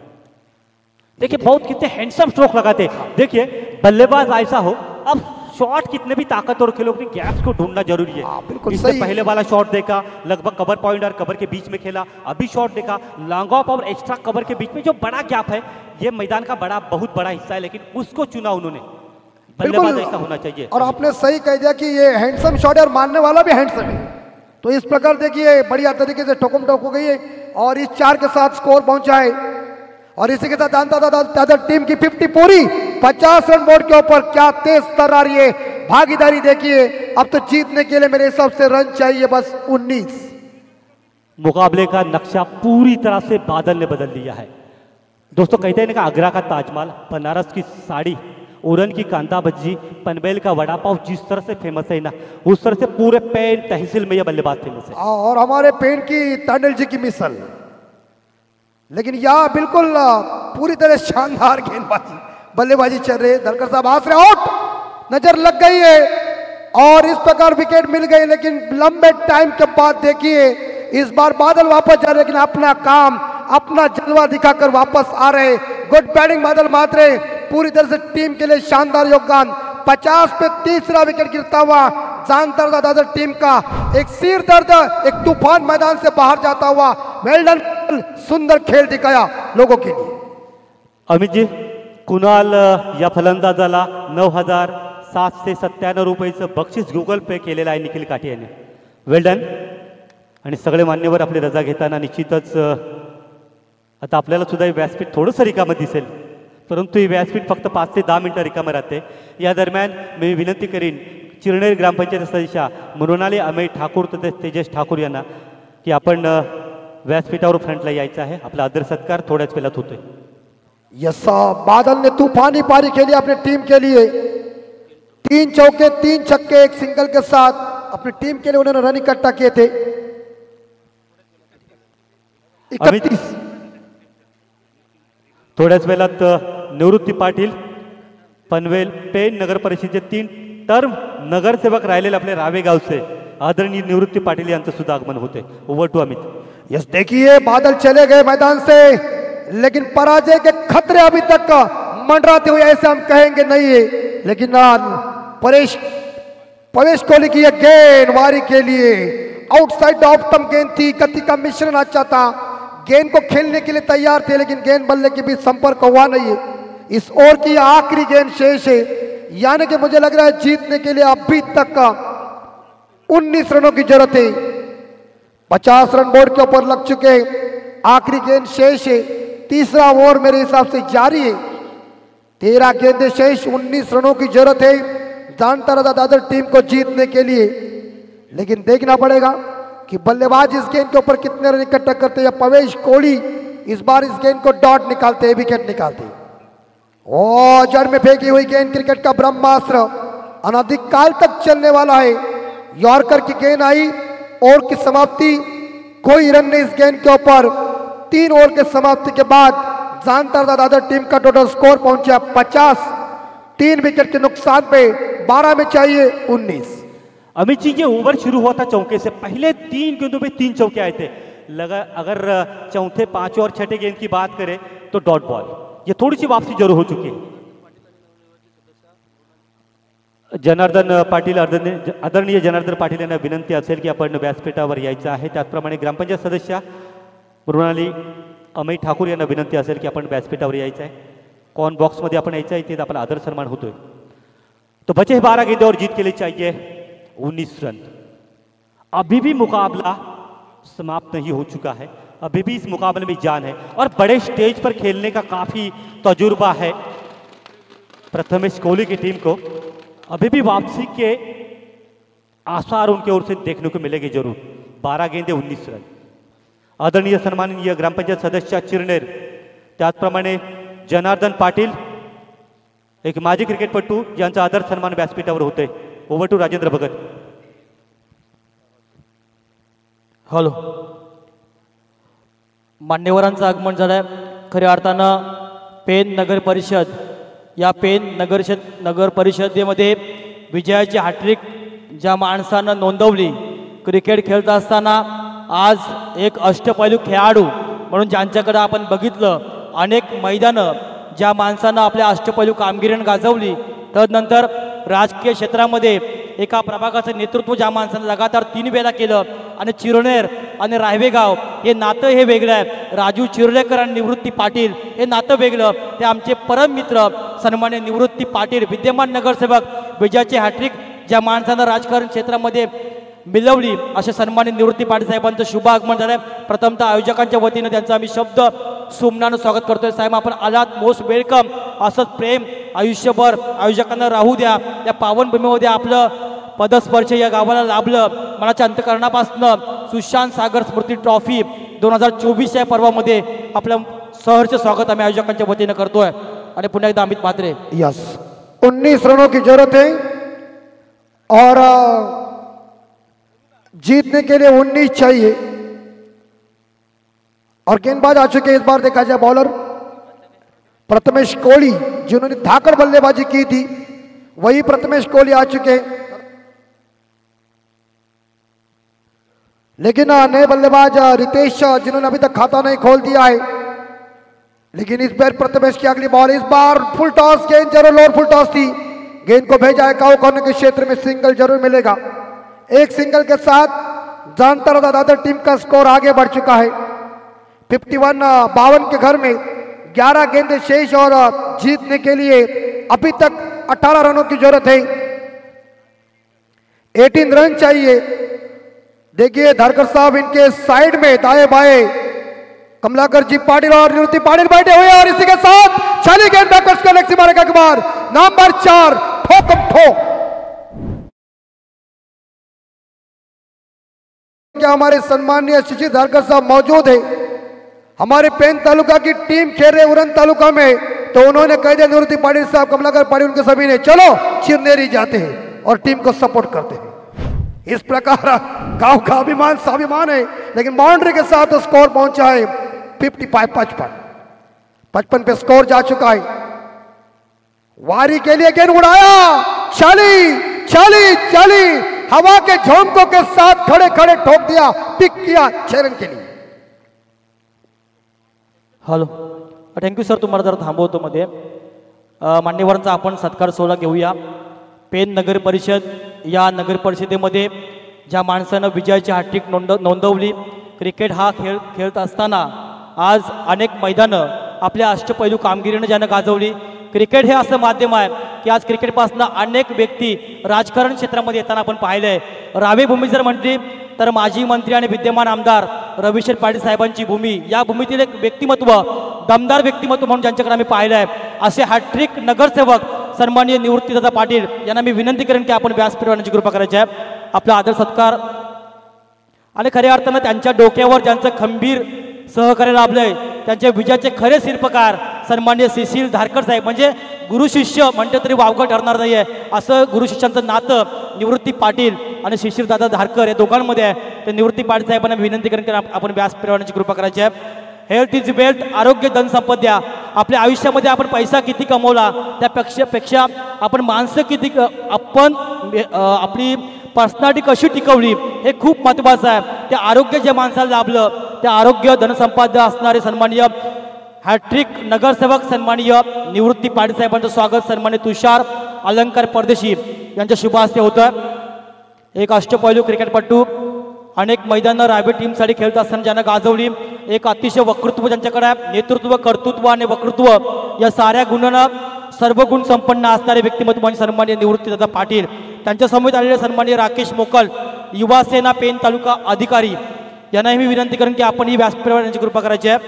देखिए बहुत कितने हैंडसम स्ट्रोक लगाते हैं। देखिए बल्लेबाज ऐसा हो, अब शॉट कितने भी ताकतवर खेलो, अपने गैप्स को ढूंढना जरूरी है। बिल्कुल इससे सही। पहले वाला शॉट देखा लगभग कवर पॉइंट और कवर के बीच में खेला, अभी शॉट देखा लॉन्ग ऑफ और एक्स्ट्रा कवर के बीच में जो बड़ा गैप है, ये मैदान का बहुत बड़ा हिस्सा है, लेकिन उसको चुना उन्होंने। बल्लेबाज ऐसा होना चाहिए। और आपने सही कह दिया कि ये हैंडसम शॉट है और मारने वाला भी हैंडसम है, तो इस प्रकार देखिए बढ़िया तरीके से ठोकम ठोक हो गई है और इस 4 के साथ स्कोर पहुंचा है। और इसी के साथ जानता था दादर टीम की 50 पूरी, 50 रन बोर्ड के ऊपर, क्या तेज तर आ रही है भागीदारी देखिए। अब तो जीतने के लिए मेरे हिसाब से रन चाहिए बस 19। मुकाबले का नक्शा पूरी तरह से बादल ने बदल दिया है। दोस्तों कहते हैं ना, आगरा का ताजमहल, बनारस की साड़ी, उरन की कांदा भज्जी, पनवेल का वड़ा पाव जिस तरह से फेमस है ना, उस तरह से पूरे पेन तहसील में यह बल्लेबाज फेमस है। और हमारे पेन की तांडल जी की मिसल, लेकिन यह बिल्कुल पूरी तरह शानदार गेंदबाजी बल्लेबाजी चल रही है। धनकर साहब आसरे आउट, नजर लग गई है और इस प्रकार विकेट मिल गई, लेकिन लंबे टाइम के बाद देखिए इस बार बादल वापस जा रहे, लेकिन अपना काम अपना जलवा दिखाकर वापस आ रहे। गुड बैटिंग बादल मात्रे, पूरी तरह से टीम के लिए शानदार योगदान। 50 पे तीसरा विकेट गिरता हुआ जानता था दादर टीम का एक सिर दर्द, एक तूफान मैदान से बाहर जाता हुआ। वेल डन, सुंदर खेल दिखाया लोगों के लिए। अमित जी, कुणाल या फलंदाजाला 9,797 रुपयाचं बक्षीस गुगल पे केलेलं आहे निखिल काटे यांनी। Well done. आणि सगळे मान्यवर आपली रजा घेताना निश्चितच आता आपल्याला सुद्धा हे व्यासपीठ थोडंसं रिकामं दिसेल, परंतु ही व्यासपीठ फक्त 5 ते 10 मिनिटं रिकामं राहते। या दरम्यान मी विनंती करीन चिरनेर ग्रामपंचायत सदस्या मृणाली अमेय ठाकूर तसेच तेजस ठाकूर यांना की आपण व्यासपीठावर फ्रंटला यायचं आहे। आपला आदर सत्कार थोड्याच वेळात होतोय। यस, बादल ने तूफानी पारी खेली अपनी टीम के लिए, 3 चौके 3 छक्के 1 सिंगल के साथ अपनी टीम के लिए उन्होंने रन इकट्ठा किए थे। 31 थोड्याच वेळात निवृत्ती पाटील, पनवेल पेन नगर परिषदेचे 3 टर्म नगरसेवक राहिलेले आपले रावे गावचे आदरणीय निवृत्ती पाटील यांचं सुद्धा आगमन होते। Over to Amit. यस, देखिए बादल चले गए मैदान से, लेकिन पराजय के खतरे अभी तक मंडराते हुए ऐसे हम कहेंगे नहीं है। लेकिन परेश कोहली की यह गेंद वारी के लिए आउटसाइड ऑफ स्टंप गेंद थी, गति का मिश्रण अच्छा था, गेंद को खेलने के लिए तैयार थे, लेकिन गेंद बल्ले के बीच संपर्क हुआ नहीं है। इस ओवर की आखिरी गेंद शेष है, यानी कि मुझे लग रहा है जीतने के लिए अभी तक 19 रनों की जरूरत है। 50 रन बोर्ड के ऊपर लग चुके हैं, आखिरी गेंद शेष है। तीसरा ओवर मेरे हिसाब से जारी है, 13 गेंदें शेष, 19 रनों की जरूरत है जानता रहा दादर टीम को जीतने के लिए। लेकिन देखना पड़ेगा कि बल्लेबाज इस गेंद के ऊपर कितने रन इकट्ठा करते हैं। पवेश कोहली इस बार इस गेंद को डॉट निकालते हैं, विकेट निकालते हैं। ओ जड़ में फेंकी हुई गेंद क्रिकेट का ब्रह्मास्त्र अनादिकाल तक चलने वाला है। यॉर्कर की गेंद आई, ओवर की समाप्ति, कोई रन नहीं इस गेंद के ऊपर। 3 ओवर के समाप्ति के बाद जानता दादर टीम का टोटल स्कोर पहुंचा 50 3 विकेट के नुकसान पे 12 में चाहिए 19। अमित जी, ये ओवर शुरू हुआ था चौके से, पहले 3 गेंदों पे 3 चौके आए थे। लगा अगर चौथे, पांचवें और छठे गेंद की बात करें तो डॉट बॉल। ये थोड़ी सी वापसी जरूर हो चुकी है। जनार्दन पाटील, आदरणीय जनार्दन पाटील यांना विनंती असेल की आपण व्यासपीठावर यायचं आहे। त्याचप्रमाणे ग्रामपंचायत सदस्य मृणाली अमय ठाकूर यांना विनंती असेल की आपण व्यासपीठावर यायचं आहे। कॉन बॉक्समध्ये आपण यायचं आहे, इथे आपला आदर सन्मान होतोय। तो बचे 12 गेंदे और जीत के लिए चाहिए 19 रन। अभी भी मुकाबला समाप्त नहीं हो चुका है, अभी भी इस मुकाबले में जान है और बड़े स्टेज पर खेलने का काफी तजुर्बा है प्रथमेश कोहली की टीम को। अभी भी वापसी के आसार उनके ओर से देखने को मिलेंगे जरूर। 12 गेंदे 19 रन। आदरणीय सन्माननीय ग्रामपंचायत सदस्य चिरनेर, त्याचप्रमाणे जनार्दन पाटील, एक माजी क्रिकेटपटू यांचा आदर सन्मान व्यासपीठावर होते। Over to Rajendra Bhagat. Hello, मान्यवरांचं आगमन झालंय। खऱ्या अर्थानं पेन नगर परिषद, या पेन नगर परिषदेमध्ये विजयाची हॅट्रिक ज्या माणसानं नोंदवली, क्रिकेट खेळत असताना आज एक अष्टपैलू खेळाडू म्हणून ज्यांच्याकडे आपण बघितलं, अनेक मैदानं ज्या माणसानं आपल्या अष्टपैलू कामगिरीने गाजवली, तदनंतर राजकीय क्षेत्रामध्ये एका प्रभागाचं नेतृत्व ज्या माणसानं लगातार 3 वेळा केलं, आणि चिरनेर आणि रायवेगाव हे नातं हे वेगळं आहे। राजू चिर्लेकर आणि निवृत्ती पाटील हे नातं वेगळं। ते आमचे परम मित्र सन्मान्य निवृत्ती पाटील, विद्यमान नगरसेवक, विजयाची हॅट्रिक ज्या माणसानं राजकारण क्षेत्रामध्ये मिळवली, असे सन्मान्य निवृत्ती पाटील साहेबांचं शुभ आगमन झालंय। प्रथमतः आयोजकांच्या वतीनं त्यांचं आम्ही शब्द सुमनानं स्वागत करतोय। साहेब, आपण आलात, मोस्ट वेलकम। असंच प्रेम आयुष्यभर आयोजकांना राहू द्या। या पावनभूमीमध्ये आपलं पदस्पर्श या गावाला लाभलं। मनाच्या अंतकरणापासून सुशांत सागर स्मृती ट्रॉफी 2024 या पर्वामध्ये आपलं सहर्ष स्वागत आम्ही आयोजकांच्या वतीनं करतोय। आणि पुन्हा एकदा अमित म्हात्रे। यस, 19 रनों की जरूरत है और जीतने के लिए 19 चाहिए। और गेंदबाज आ चुके इस बार। देखा जाए बॉलर प्रथमेश कोहली, जिन्होंने धाकड़ बल्लेबाजी की थी, वही प्रथमेश कोहली आ चुके हैं। लेकिन नए बल्लेबाज रितेश, जिन्होंने अभी तक खाता नहीं खोल दिया है। लेकिन इस बार प्रथमेश की अगली बॉल, इस बार फुल टॉस, गेंद जरूर लोअर फुल टॉस थी, गेंद को भेजा है काउ कॉर्नर के क्षेत्र में। सिंगल जरूर मिलेगा। एक सिंगल के साथ जानतर दादा टीम का स्कोर आगे बढ़ चुका है। 52 के घर में 11 गेंदें शेष और जीतने के लिए अभी तक 18 रनों की जरूरत है। 18 रन चाहिए। देखिए धारकर साहब इनके साइड में दाएं बाएं कमलाकर जी पाटिल और निवृत्ति पाटिल बैठे हुए, और इसी के साथ छाली गेंद बैकवर्ड्स का लेग मारेगा एक बार। नंबर 4 ठोकम ठोक। क्या हमारे सम्माननीय शिशिर धारकर साहब मौजूद है? हमारे पेन तालुका की टीम खेल रहे उरन तालुका में, तो उन्होंने कह दिया निवृत्ति पाटिल साहब, कमलाकर पाटिल, उनके सभी ने चलो चिरनेरी जाते हैं और टीम को सपोर्ट करते हैं। इस प्रकार गांव का अभिमान स्वाभिमान है। लेकिन बाउंड्री के साथ स्कोर पहुंचा है 55 पे स्कोर जा चुका है। वारी के लिए गेंद उड़ाया, चाली हवा के झोंकों के साथ खड़े खड़े ठोक दिया, पिक किया 6 रन के लिए। हॅलो, थँक्यू सर, तुम्हाला जरा थांबवतो मध्ये। मान्यवरांचा आपण सत्कार सोहळा घेऊया। पेन नगर परिषद, या नगर परिषदेमध्ये ज्या माणसानं विजयाची हॅट्रिक नोंदवली, क्रिकेट हा खेळ खेळत असताना आज अनेक मैदानं आपल्या अष्टपैलू कामगिरीनं ज्यानं गाजवली। क्रिकेट हे असं माध्यम आहे की आज क्रिकेटपासून अनेक व्यक्ती राजकारण क्षेत्रामध्ये येताना आपण पाहिलंय। रावे भूमी जर म्हटली तर माजी मंत्री आणि विद्यमान आमदार रविशंकर पाटील साहेबांची भूमी, या भूमीतील एक व्यक्तिमत्व, दमदार व्यक्तिमत्व म्हणून ज्यांच्याकडे आम्ही पाहिलंय, असे हॅट्रिक नगरसेवक सन्माननीय निवृत्तीदादा पाटील यांना मी विनंती करेन की आपण व्यासपीठावरची कृपा करायची आहे। आपला आदर सत्कार आणि खऱ्या अर्थानं त्यांच्या डोक्यावर ज्यांचं खंबीर सहकार्य लाभलंय, त्यांच्या विजयाचे खरे शिल्पकार सन्माननीय शिशिर धारकर साहेब, म्हणजे गुरु शिष्य म्हणते तरी वावगं ठरणार नाहीये असं गुरु शिष्यांचं नातं निवृत्ती पाटील आणि शिशिरदादा धारकर या दोघांमध्ये आहे। ते निवृत्ती पाटील साहेबांना विनंती करेन की आपण व्यासपीठावरची कृपा करायची आहे। हेल्थ इज वेल्थ, आरोग्य धन संपदा आपल्या आयुष्यामध्ये आपण पैसा किती कमवला त्यापेक्षा आपण माणसं किती आपण आपली पर्सनॅलिटी कशी टिकवली हे खूप महत्त्वाचं आहे. ते आरोग्य जे माणसाला लाभलं ते आरोग्य धनसंपाद्य असणारे सन्माननीय हॅट्रिक नगरसेवक सन्माननीय निवृत्ती पाटील साहेबांचं स्वागत सन्माननीय तुषार अलंकार परदेशी यांच्या शुभ हस्ते होतं. एक अष्टपैलू क्रिकेटपटू अनेक मैदानं रायबेट टीमसाठी खेळत असताना ज्यांना गाजवली, एक अतिशय वक्तृत्व ज्यांच्याकडे आहे, नेतृत्व कर्तृत्व आणि वक्तृत्व या साऱ्या गुणांना सर्व गुण संपन्न असणारे व्यक्तिमत्व म्हणजे सन्माननीय निवृत्तीदादा पाटील. त्यांच्या समवेत आलेले सन्माननीय राकेश मोकल युवा सेना पेन तालुका अधिकारी यांनाही मी विनंती करेन की आपण ही व्यासपीठावर यांची कृपा करायची आहे.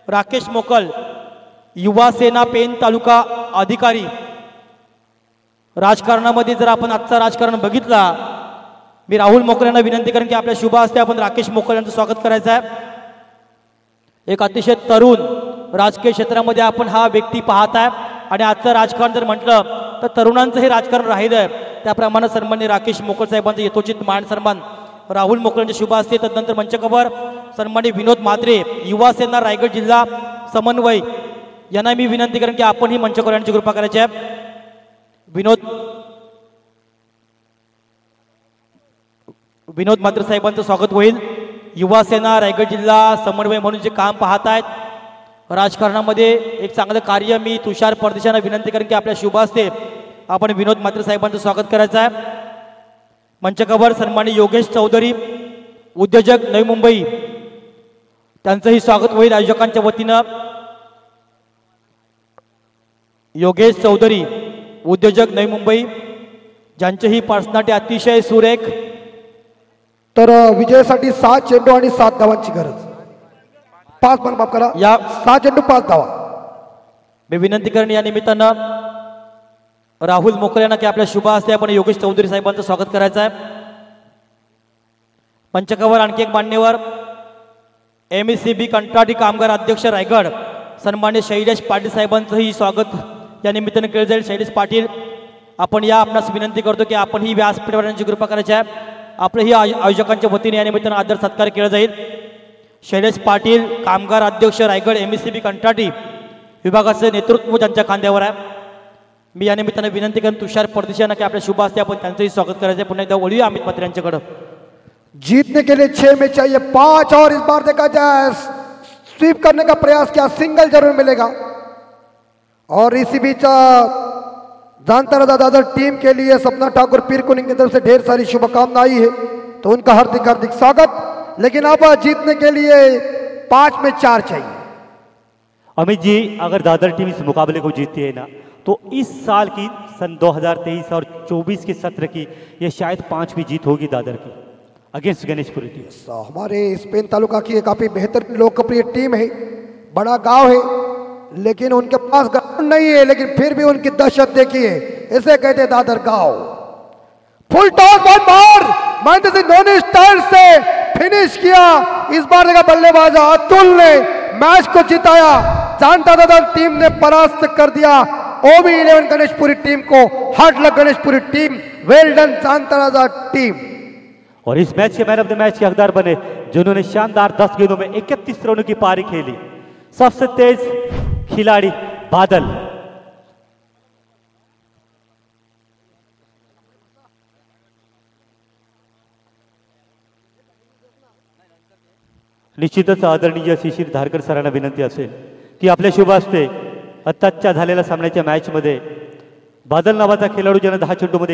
राकेश मोकल युवा सेना पेन तालुका अधिकारी. राजकारणामध्ये जर आपण आजचा राजकारण बघितला, मी राहुल मोकल यांना विनंती करेन की आपल्या शुभ हस्ते आपण राकेश मोकल यांचं स्वागत करायचं आहे. एक अतिशय तरुण राजकीय क्षेत्रामध्ये आपण हा व्यक्ती पाहताय आणि आजचं राजकारण जर म्हटलं तर तरुणांचं हे राजकारण राहिलं आहे. त्याप्रमाणे सन्माननीय राकेश मोकल साहेबांचं यथोचित मान सन्मान राहुल मोकल यांच्या शुभ हस्ते. तदनंतर मंचकवर सन्माननीय विनोद म्हात्रे युवा सेना रायगड जिल्हा समन्वय यांना मी विनंती करेन की आपण ही मंचकवर यांची कृपा करायची आहे. विनोद म्हात्रे साहेबांचं स्वागत होईल. युवा सेना रायगड जिल्हा समन्वय म्हणून जे काम पाहतायत राजकारणामध्ये एक चांगलं कार्य, मी तुषार परदेशांना विनंती करेन की आपल्या शुभ हस्ते आपण विनोद म्हात्रे साहेबांचं स्वागत करायचं आहे. मंचकावर सन्माननीय योगेश चौधरी उद्योजक नवी मुंबई त्यांचंही स्वागत होईल आयोजकांच्या वतीनं. योगेश चौधरी उद्योजक नवी मुंबई ज्यांचीही पर्सनॅलिटी अतिशय सुरेख. तर विजयासाठी 7 चेंडू आणि 7 धावांची गरज. 5 पण माफ करा, या 6 चेंडू 5 धावा. मी विनंती करेन या निमित्तानं राहुल मोकल यांना की आपल्या शुभ हस्ते आपण योगेश चौधरी साहेबांचं स्वागत करायचं आहे. मंचकावर आणखी एक मान्यवर MSCB कंत्राटी कामगार अध्यक्ष रायगड सन्मान्य शैलेश पाटील साहेबांचंही स्वागत या निमित्तानं केलं जाईल. शैलेश पाटील आपण या आपणास विनंती करतो की आपण ही व्यासपीठावर यांची कृपा करायची आहे. आपलं ही आयोजकांच्या वतीने या निमित्तानं आदर सत्कार केला जाईल. शैलेश पाटील कामगार अध्यक्ष रायगड MSCB कंत्राटी विभागाचं नेतृत्व त्यांच्या खांद्यावर आहे. मी या निमित्तानं विनंती करेन तुषार परदेशी यांना की आपल्या शुभ हस्ते आपण त्यांचंही स्वागत करायचं आहे. पुन्हा एकदा वळूया अमित म्हात्रे यांच्याकडं. जीतने के लिए 6 में चाहिए 5 और इस बार देखा जाए स्वीप करने का प्रयास किया, सिंगल जरूर मिलेगा. और इसी बीच जानता रहा दादा टीम के लिए सपना ठाकुर पीर कुनिंग की तरफ से ढेर सारी शुभकामना आई है, तो उनका हार्दिक हार्दिक स्वागत. लेकिन अब जीतने के लिए 5 में 4 चाहिए. अमित जी, अगर दादर टीम इस मुकाबले को जीतती है ना तो इस साल की सन 2023 और 24 के सत्र की ये शायद 5वीं जीत होगी दादर की अगेंस्ट गणेशपुरी टीम. हमारे स्पेन तालुका की काफी बेहतर लोकप्रिय टीम है, बड़ा गांव है, लेकिन उनके पास ग्राउंड नहीं है, लेकिन फिर भी उनकी दहशत देखिए. इसे कहते दादर गांव. फुल टॉस बहुत बार महेंद्र सिंह धोनी स्टाइल से फिनिश किया. इस बार का बल्लेबाज अतुल ने मैच को जिताया. जानता दादा टीम ने परास्त कर दिया OB11 गणेशपुरी टीम को. Hard luck Ganeshpuri team, well done जानता दादा टीम. और इस मैच के मैन ऑफ द मैच के हकदार बने जिन्होंने शानदार 10 गेंदों में 31 रनों की पारी खेली. सबसे तेज खिलाड़ी बादल. निश्चितच आदरणीय शिशिर धारकर सरांना विनंती असेल की आपल्या शुभ हस्ते आत्ताच्या झालेल्या सामन्याच्या मॅचमध्ये बादल नावाचा खेळाडू ज्याने 10 चेंडूमध्ये